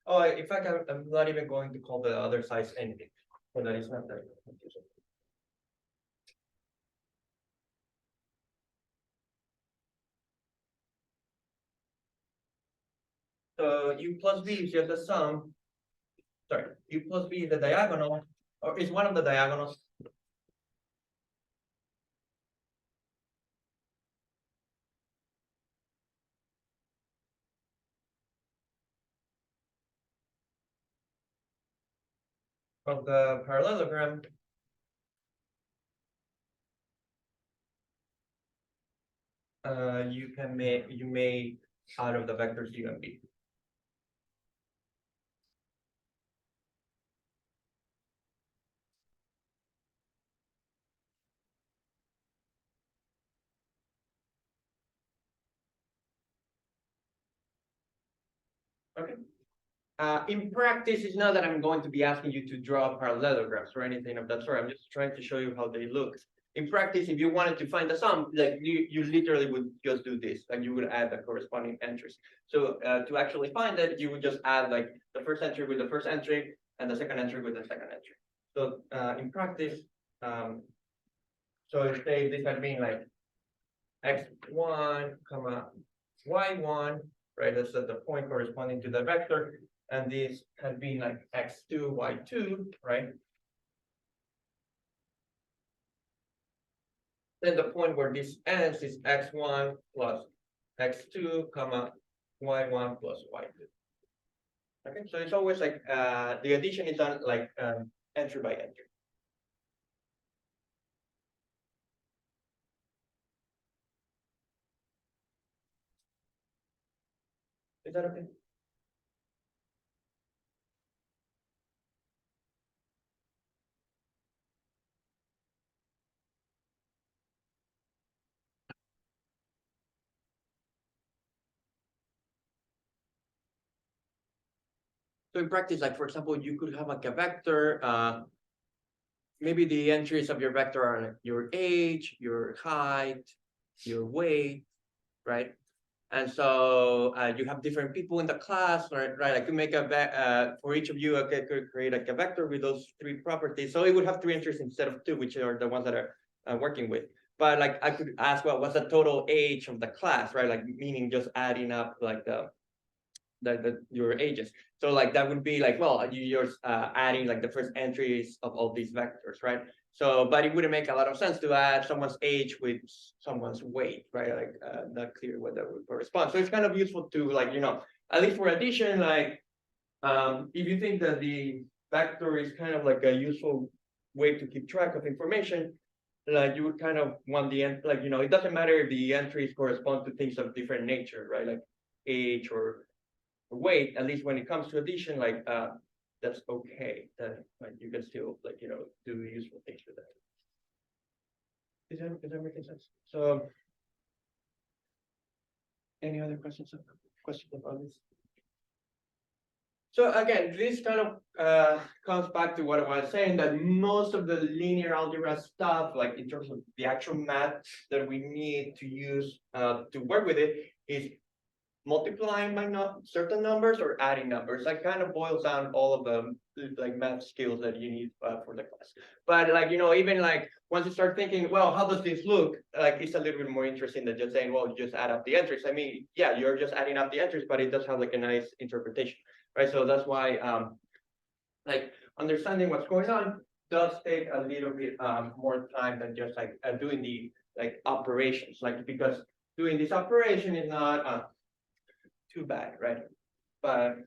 Oh, in fact, I'm not even going to call the other sides anything, so that is not that confusing. So U plus V is just a sum. Sorry, U plus V is the diagonal, or is one of the diagonals. Of the parallelogram. You may out of the vectors U and V. Okay. In practice, it's not that I'm going to be asking you to draw parallelograms or anything of that sort. I'm just trying to show you how they look. In practice, if you wanted to find the sum, like you literally would just do this, and you would add the corresponding entries. So to actually find it, you would just add like the first entry with the first entry and the second entry with the second entry. So in practice, so say this had been like x1, comma y1, right? That's at the point corresponding to the vector. And this had been like x2, y2, right? Then the point where this ends is x1 plus x2, comma y1 plus y2. Okay, so it's always like the addition is done like entry by entry. Is that okay? So in practice, like for example, you could have like a vector. Maybe the entries of your vector are like your age, your height, your weight, right? And so you have different people in the class, right? I could make a for each of you, I could create like a vector with those three properties. So it would have three entries instead of two, which are the ones that are working with. But like I could ask, well, what's the total age of the class, right? Like meaning just adding up like your ages. So like that would be like, well, you're adding like the first entries of all these vectors, right? So, but it wouldn't make a lot of sense to add someone's age with someone's weight, right? Like not clear what that would correspond. So it's kind of useful to like, at least for addition, like if you think that the vector is kind of like a useful way to keep track of information, like you would kind of want the end, like, it doesn't matter if the entries correspond to things of different nature, right? Like age or weight, at least when it comes to addition, like that's okay. That like you can still like do useful things with that. Is that making sense? So any other questions about this? So again, this kind of comes back to what I was saying, that most of the linear algebra stuff, like in terms of the actual math that we need to use to work with it, is multiplying by certain numbers or adding numbers. That kind of boils down all of the like math skills that you need for the class. But like even like once you start thinking, well, how does this look? Like it's a little bit more interesting than just saying, well, you just add up the entries. I mean, yeah, you're just adding up the entries, but it does have like a nice interpretation, right? So that's why like understanding what's going on does take a little bit more time than just like doing the like operations, like because doing this operation is not too bad, right? But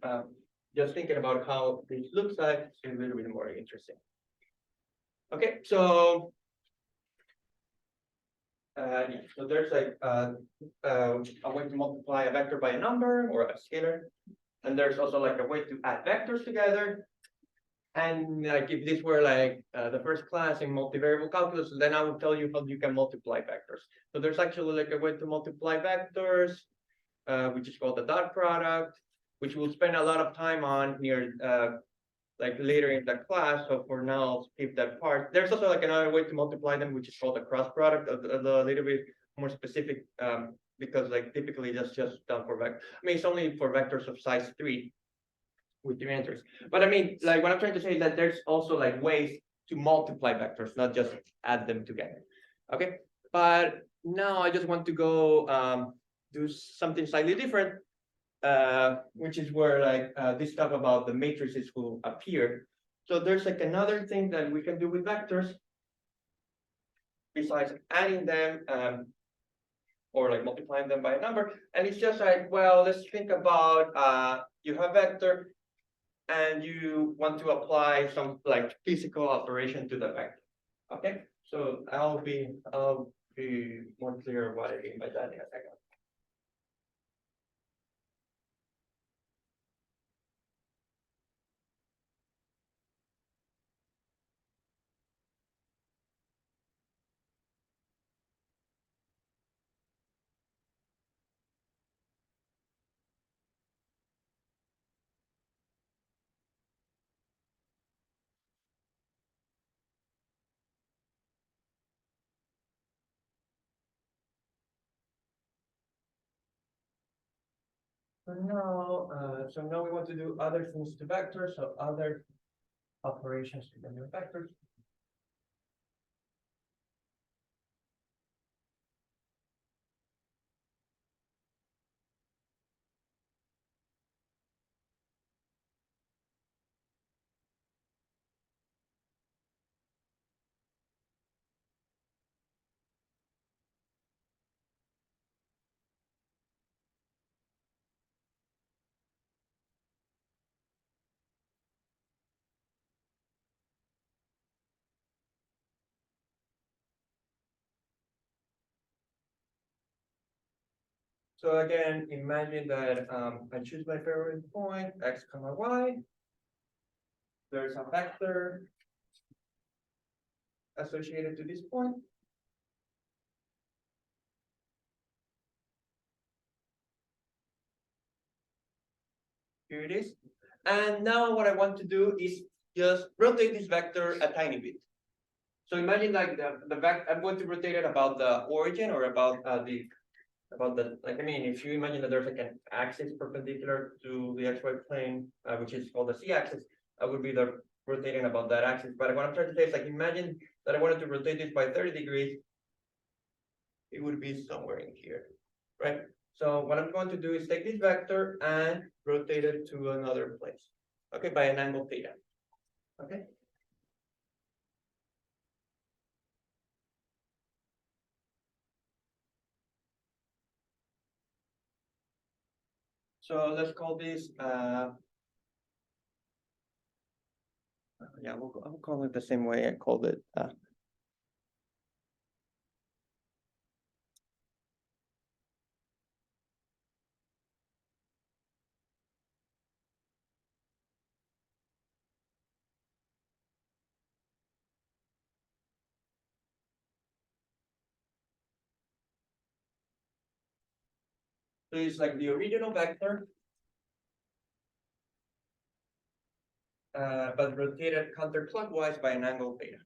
just thinking about how this looks like is a little bit more interesting. Okay, so there's like a way to multiply a vector by a number or a scalar, and there's also like a way to add vectors together. And like if this were like the first class in multivariable calculus, then I would tell you how you can multiply vectors. So there's actually like a way to multiply vectors, which is called the dot product, which we'll spend a lot of time on near like later in the class. So for now, I'll skip that part. There's also like another way to multiply them, which is called the cross product, a little bit more specific because like typically that's just done for vector. I mean, it's only for vectors of size 3 with three entries. But I mean, like what I'm trying to say is that there's also like ways to multiply vectors, not just add them together. Okay, but now I just want to go do something slightly different. which is where like this stuff about the matrices will appear. So there's like another thing that we can do with vectors besides adding them or like multiplying them by a number. And it's just like, well, let's think about you have vector and you want to apply some like physical operation to the vector. Okay, so I'll be more clear what I mean by that in a second. So now we want to do other things to vectors, so other operations to the new vectors. So again, imagine that I choose my favorite point, x comma y. There's a vector associated to this point. Here it is. And now what I want to do is just rotate this vector a tiny bit. So imagine like the vector, I'm going to rotate it about the origin or about like, I mean, if you imagine that there's like an axis perpendicular to the xy plane, which is called the z-axis, I would be the rotating about that axis. But what I'm trying to say is like, imagine that I wanted to rotate this by 30 degrees, it would be somewhere in here, right? So what I'm going to do is take this vector and rotate it to another place, okay, by an angle theta, okay? So let's call this, yeah, I'll call it the same way I called it. So it's like the original vector, but rotated counterclockwise by an angle theta.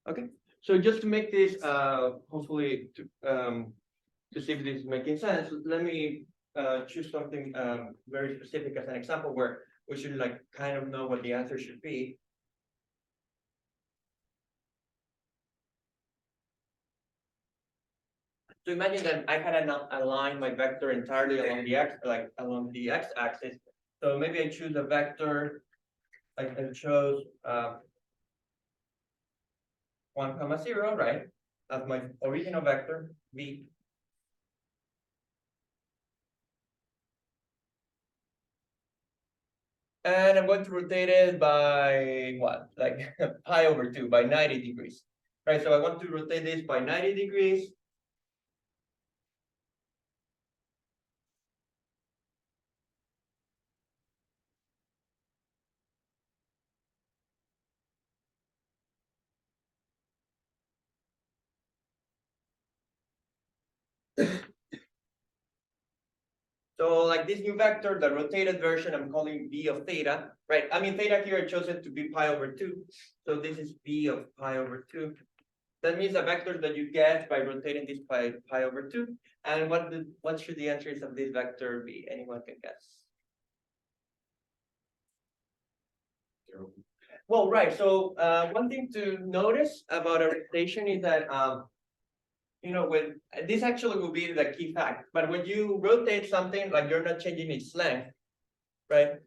Okay, so just to make this hopefully to see if this is making sense, let me choose something very specific as an example where we should like kind of know what the answer should be. So imagine that I had aligned my vector entirely along the x-axis. So maybe I choose a vector like I chose 1 comma 0, right? That's my original vector v. And I'm going to rotate it by what? Like pi over 2 by 90 degrees. Right, so I want to rotate this by 90 degrees. So like this new vector, the rotated version, I'm calling b of theta, right? I mean, theta here, I chose it to be pi over 2. So this is b of pi over 2. That means the vectors that you get by rotating this by pi over 2. And what should the entries of this vector be? Anyone can guess.
0.
Well, right. So one thing to notice about a rotation is that when this actually will be the key fact. But when you rotate something, like you're not changing its length, right?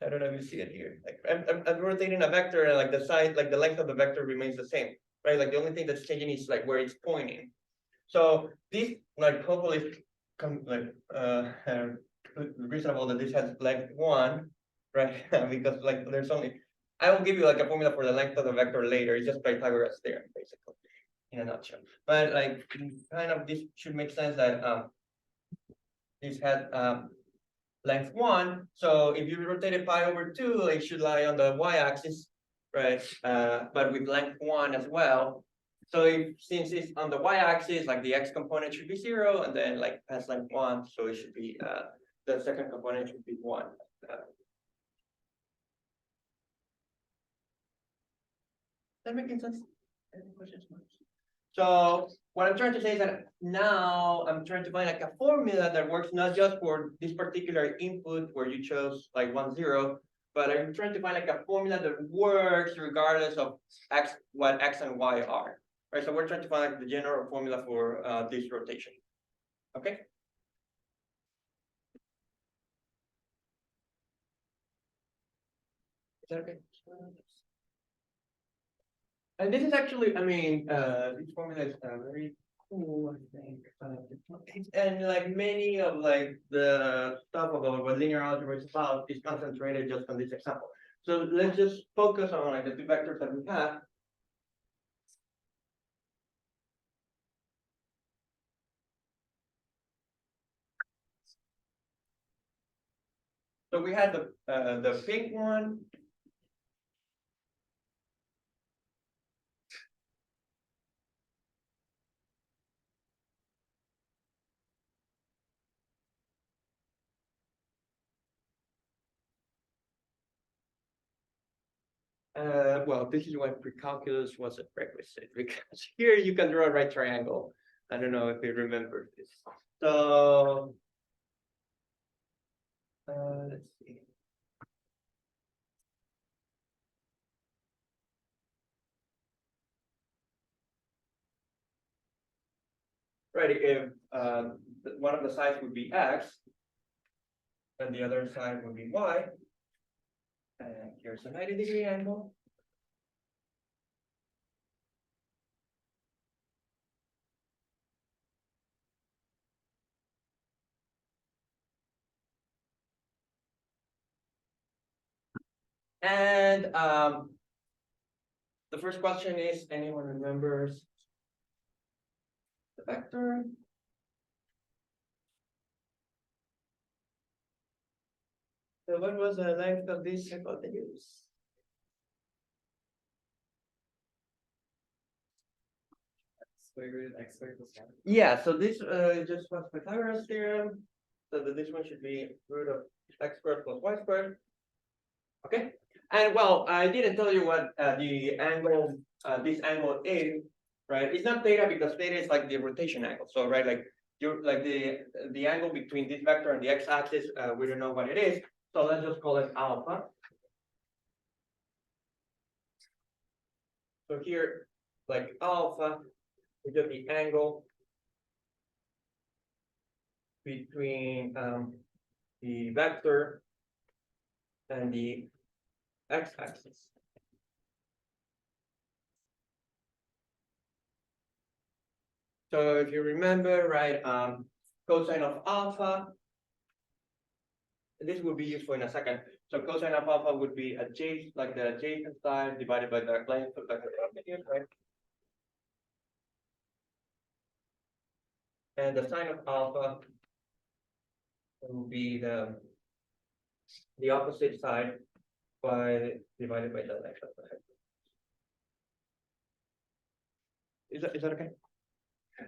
I don't know if you see it here. Like I'm rotating a vector, and like the size, like the length of the vector remains the same, right? Like the only thing that's changing is like where it's pointing. So this, like, hopefully, reasonable that this has length 1, right? Because like there's only, I will give you like a formula for the length of the vector later. It's just Pythagoras theorem, basically, in a nutshell. But like, kind of, this should make sense that this has length 1. So if you rotate it pi over 2, it should lie on the y-axis, right? But with length 1 as well. So since it's on the y-axis, like the x component should be 0, and then like has length 1, so it should be the second component should be 1. That making sense? Any questions? So what I'm trying to say is that now I'm trying to find like a formula that works not just for this particular input where you chose like 1, 0, but I'm trying to find like a formula that works regardless of what x and y are. Right, so we're trying to find like the general formula for this rotation. Okay. Is that okay? And this is actually, I mean, this formula is very cool, I think. And like many of like the stuff about what linear algebra is about is concentrated just on this example. So let's just focus on like the two vectors that we have. So we had the pink one. Well, this is why pre-calculus was a prerequisite, because here you can draw a right triangle. I don't know if you remember this. So let's see. Right, if one of the sides would be x, and the other side would be y, and here's a 90-degree angle. And the first question is, anyone remembers the vector? So what was the length of this hypotenuse?
X squared plus 1.
Yeah, so this just was Pythagoras theorem. So that this one should be root of x squared plus y squared. Okay. And well, I didn't tell you what the angle, this angle is, right? It's not theta because theta is like the rotation angle. So right, like you're like the angle between this vector and the x-axis, we don't know what it is. So let's just call it alpha. So here, like alpha is just the angle between the vector and the x-axis. So if you remember, right, cosine of alpha, this will be useful in a second. So cosine of alpha would be like the adjacent side divided by the length of the hypotenuse, right? And the sine of alpha will be the opposite side divided by the length of the hypotenuse. Is that okay?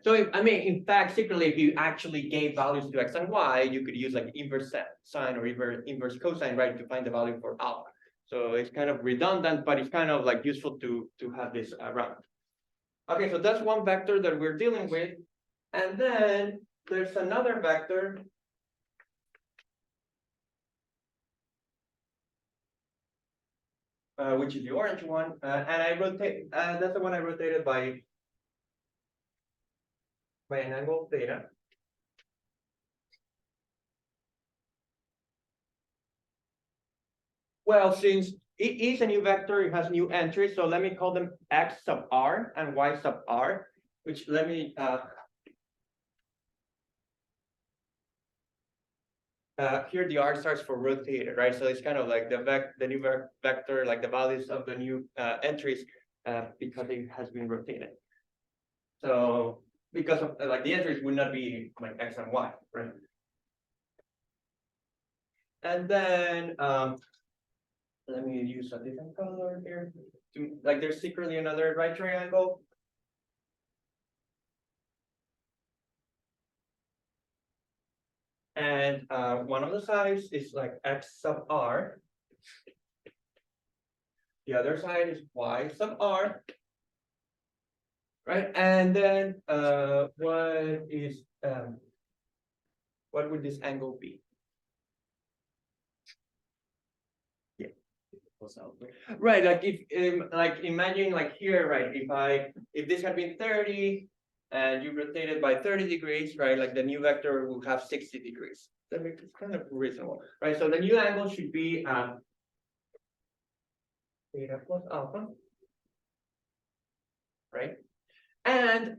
So in fact, secretly, if you actually gave values to x and y, you could use like inverse sine or inverse cosine, right, to find the value for alpha. So it's kind of redundant, but it's kind of like useful to have this around. Okay, so that's one vector that we're dealing with. And then there's another vector. Which is the orange one, and I rotate, that's the one I rotated by an angle theta. Well, since it is a new vector, it has new entries, so let me call them x sub r and y sub r, which let me here the r starts for rotated, right? So it's kind of like the new vector, like the values of the new entries, because it has been rotated. So because of like the entries would not be like x and y, right? And then let me use a different color here. Like there's secretly another right triangle. And one of the sides is like x sub r. The other side is y sub r. Right? And then what would this angle be? Yeah. Right, like if like imagine like here, right? If this had been 30 and you rotate it by 30 degrees, right? Like the new vector will have 60 degrees. That makes it kind of reasonable, right? So the new angle should be theta plus alpha, right? And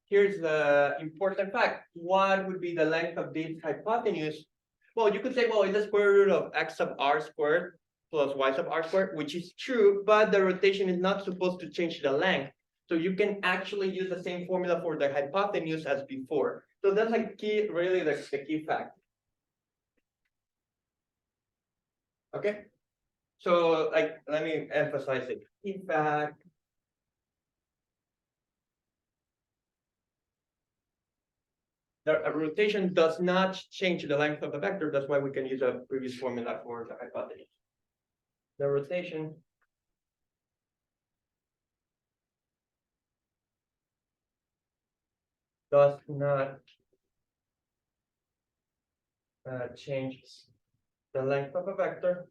here's the important fact. What would be the length of this hypotenuse? Well, you could say, well, it's the square root of x sub r squared plus y sub r squared, which is true, but the rotation is not supposed to change the length. So you can actually use the same formula for the hypotenuse as before. So that's like key, really the key fact. Okay. So like, let me emphasize it. Key fact. The rotation does not change the length of the vector. That's why we can use a previous formula for the hypotenuse. The rotation does not change the length of a vector.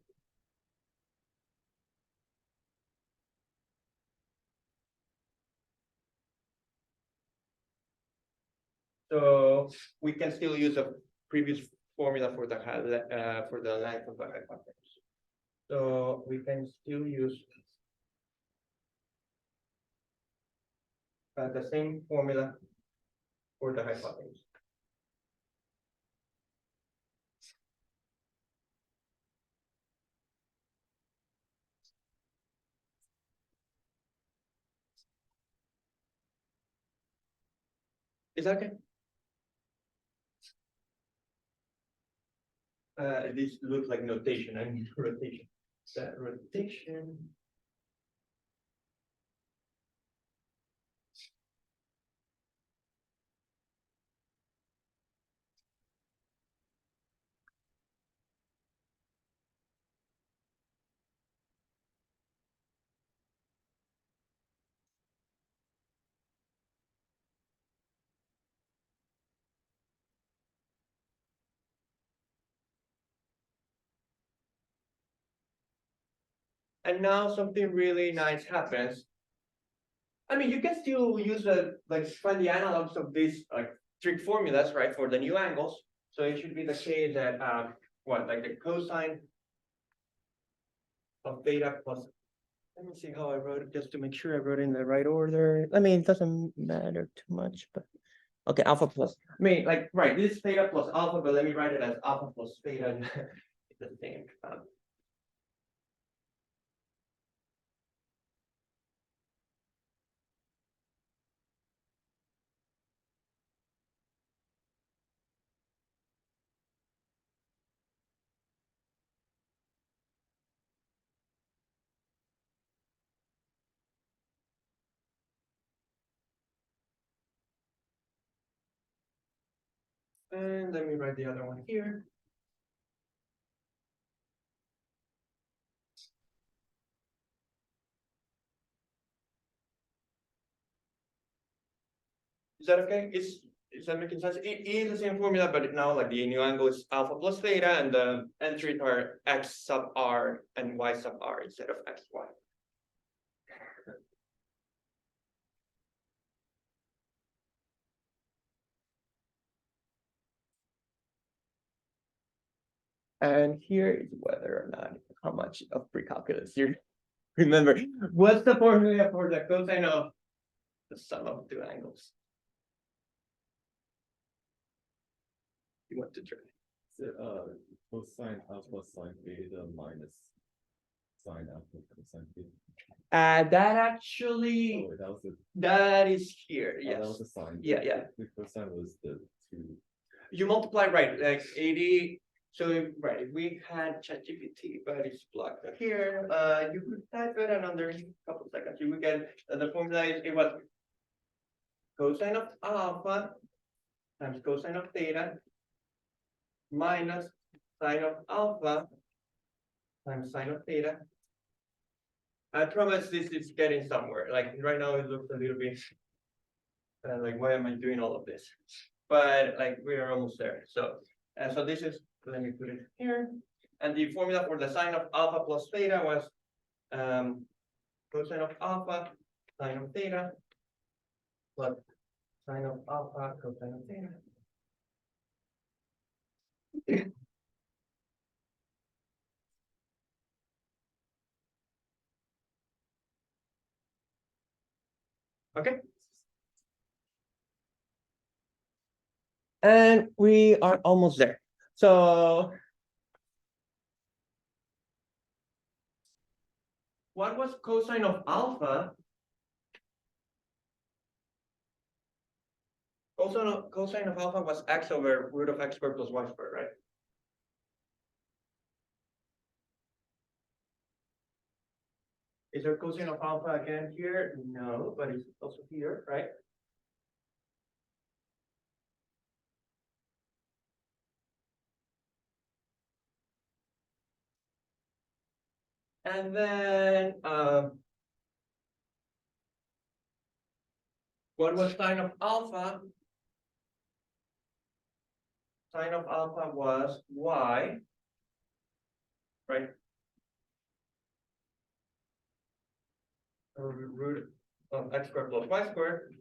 So we can still use a previous formula for the length of the hypotenuse. So we can still use the same formula for the hypotenuse. Is that okay? This looks like notation. I mean rotation. That rotation. And now something really nice happens. I mean, you can still use like find the analogs of these like trig formulas, right, for the new angles. So it should be the case that like the cosine of theta plus. Let me see how I wrote it just to make sure I wrote it in the right order. I mean, it doesn't matter too much, but okay, alpha plus. I mean, like right, this is theta plus alpha, but let me write it as alpha plus theta. It's the same. And let me write the other one here. Is that okay? Is that making sense? It is the same formula, but now like the new angle is alpha plus theta, and the entries are x sub r and y sub r instead of x y. And here is whether or not how much of pre-calculus you remember. What's the formula for the cosine of the sum of two angles? You want to try?
Cosine alpha sine beta minus sine alpha cosine beta.
That actually,
Oh, that was the,
that is here,
oh, that was
yes.
the sine.
Yeah, yeah.
The cosine was the 2.
You multiply, right, like 80. So, right, if we had ChatGPT, but it's blocked here, you could type it, and under a couple seconds, you would get the formula is, it was cosine of alpha times cosine of theta minus sine of alpha times sine of theta. I promise this is getting somewhere. Like right now, it looks a little bit like, why am I doing all of this? But like we are almost there. So, so this is, let me put it here. And the formula for the sine of alpha plus theta was cosine of alpha sine of theta plus sine of alpha cosine of theta. Okay. And we are almost there. So what was cosine of alpha? Cosine of alpha was x over root of x squared plus y squared, right? Is there cosine of alpha again here? No, but it's also here, right? And then what was sine of alpha? Sine of alpha was y, right? Or root of x squared plus y squared.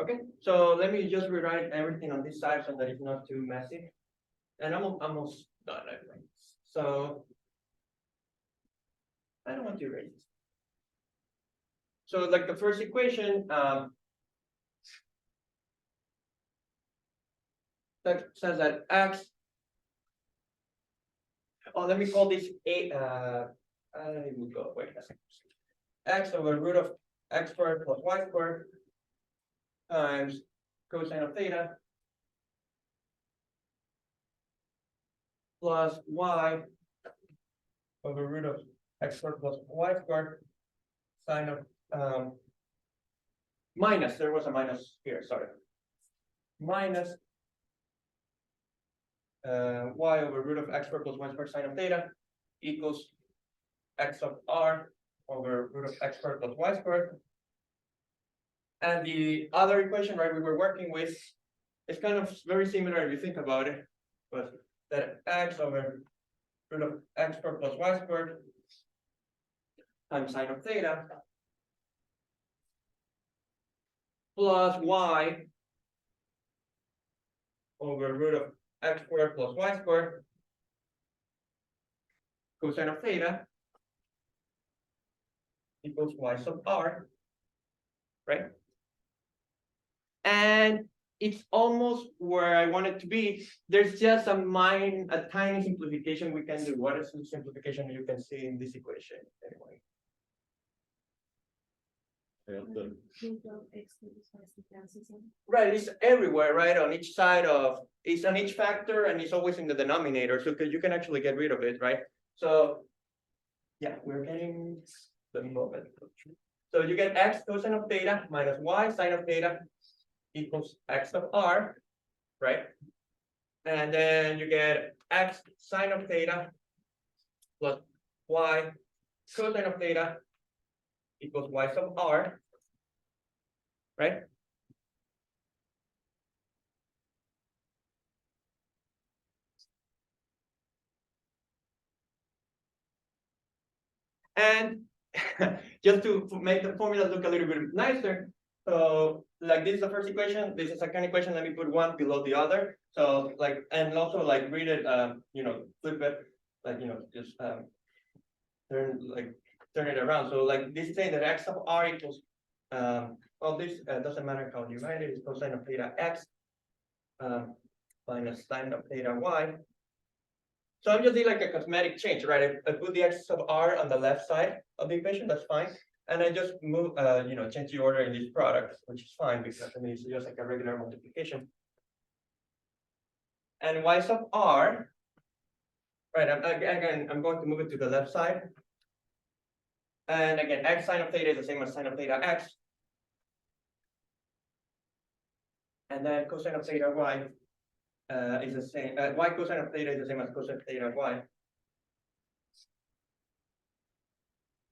Okay, so let me just rewrite everything on this side so that it's not too messy. And I'm almost done, I think. So I don't want to erase this. So like the first equation, that says that x. Oh, let me call this a. I will go. Wait a second. X over root of x squared plus y squared times cosine of theta plus y over root of x squared plus y squared sine of minus. There was a minus here. Sorry. Minus y over root of x squared plus y squared sine of theta equals x of r over root of x squared plus y squared. And the other equation, right, we were working with is kind of very similar if you think about it, but that x over root of x squared plus y squared times sine of theta plus y over root of x squared plus y squared cosine of theta equals y sub r, right? And it's almost where I want it to be. There's just a tiny simplification we can do. What is the simplification you can see in this equation anyway? Right, it's everywhere, right? On each side of, it's on each factor and it's always in the denominator. So you can actually get rid of it, right? So yeah, we're getting the moment. So you get x cosine of theta minus y sine of theta equals x of r, right? And then you get x sine of theta plus y cosine of theta equals y sub r, right? And just to make the formula look a little bit nicer, so like this is the first equation, this is the second equation, let me put one below the other. So like, and also like read it, flip it, like, just turn it around. So like this is saying that x of r equals, well, this doesn't matter how you write it, it's cosine of theta x minus sine of theta y. So I'm just doing like a cosmetic change, right? I put the x sub r on the left side of the equation, that's fine. And I just move, change the order in these products, which is fine because I mean, it's just like a regular multiplication. And y sub r, right? I'm going to move it to the left side. And again, x sine of theta is the same as sine of theta x. And then cosine of theta y is the same. Y cosine of theta is the same as cosine of theta y.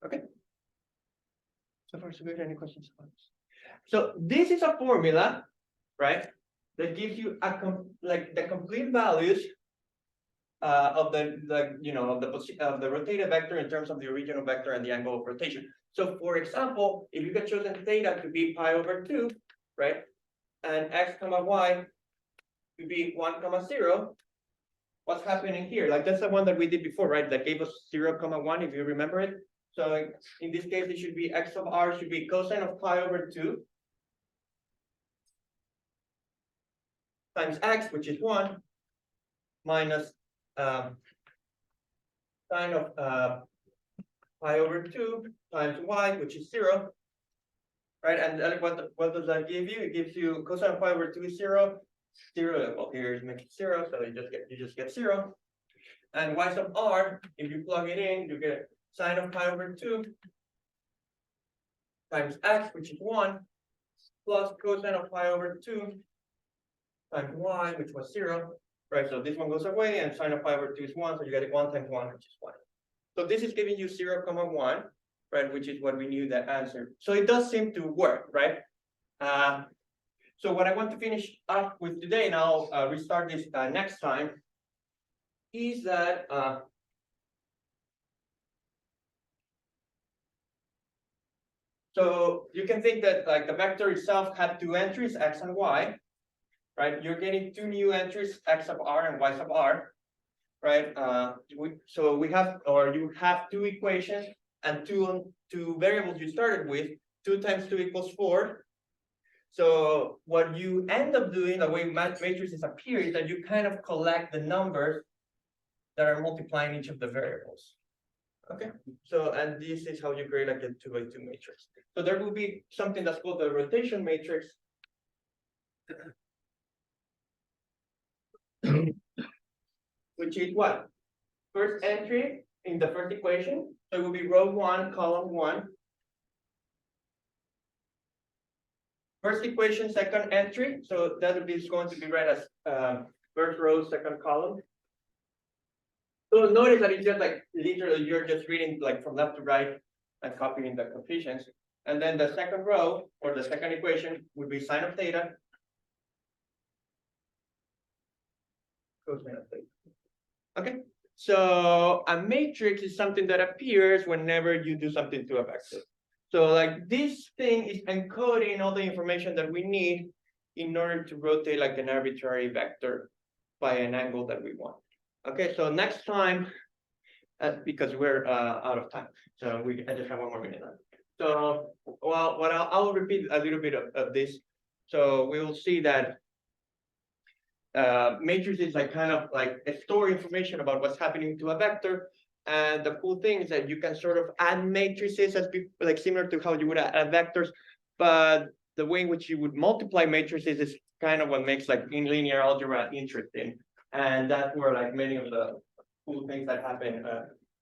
Okay. So far, so good. Any questions? So this is a formula, right? That gives you like the complete values of the rotated vector in terms of the original vector and the angle of rotation. So for example, if you get chosen theta to be pi over 2, right? And x comma y to be 1 comma 0, what's happening here? Like that's the one that we did before, right? That gave us 0 comma 1, if you remember it. So in this case, it should be x of r should be cosine of pi over 2 times x, which is 1, minus sine of pi over 2 times y, which is 0, right? And what does that give you? It gives you cosine of pi over 2 is 0, 0. Well, here is make it 0, so you just get 0. And y sub r, if you plug it in, you get sine of pi over 2 times x, which is 1, plus cosine of pi over 2 times y, which was 0, right? So this one goes away, and sine of pi over 2 is 1, so you get it 1 times 1, which is 1. So this is giving you 0 comma 1, right? Which is what we knew the answer. So it does seem to work, right? So what I want to finish up with today, and I'll restart this next time, is that so you can think that like the vector itself had two entries, x and y, right? You're getting two new entries, x sub r and y sub r, right? You have two equations and two variables you started with. 2 times 2 equals 4. So what you end up doing, the way matrices appear, is that you kind of collect the numbers that are multiplying each of the variables. Okay, so and this is how you create like a 2x2 matrix. So there will be something that's called the rotation matrix. Which is what? First entry in the first equation. So it will be row 1, column 1. First equation, second entry. So that is going to be read as first row, second column. So notice that it's just like literally you're just reading like from left to right and copying the coefficients. And then the second row or the second equation would be sine of theta. Cosine of theta. Okay. So a matrix is something that appears whenever you do something to a vector. So like this thing is encoding all the information that we need in order to rotate like an arbitrary vector by an angle that we want. Okay, so next time, because we're out of time, so I just have one more minute left. So, well, I'll repeat a little bit of this. So we will see that matrices like kind of like store information about what's happening to a vector. And the cool thing is that you can sort of add matrices as like similar to how you would add vectors, but the way in which you would multiply matrices is kind of what makes like in linear algebra interesting. And that's where like many of the cool things that happen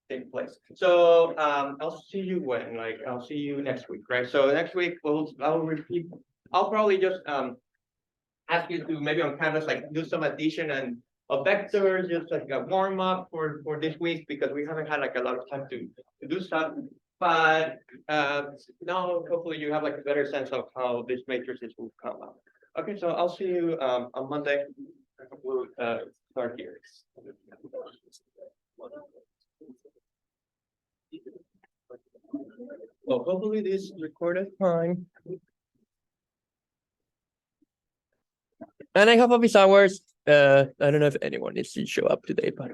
take place. So I'll see you when, like I'll see you next week, right? So next week I'll probably just ask you to maybe on Canvas like do some addition and a vector, just like a warm up for this week, because we haven't had like a lot of time to do stuff. But now hopefully you have like a better sense of how these matrices will come out. Okay, so I'll see you on Monday. We'll start here. So hopefully this recorded fine. And I have office hours. I don't know if anyone needs to show up today, but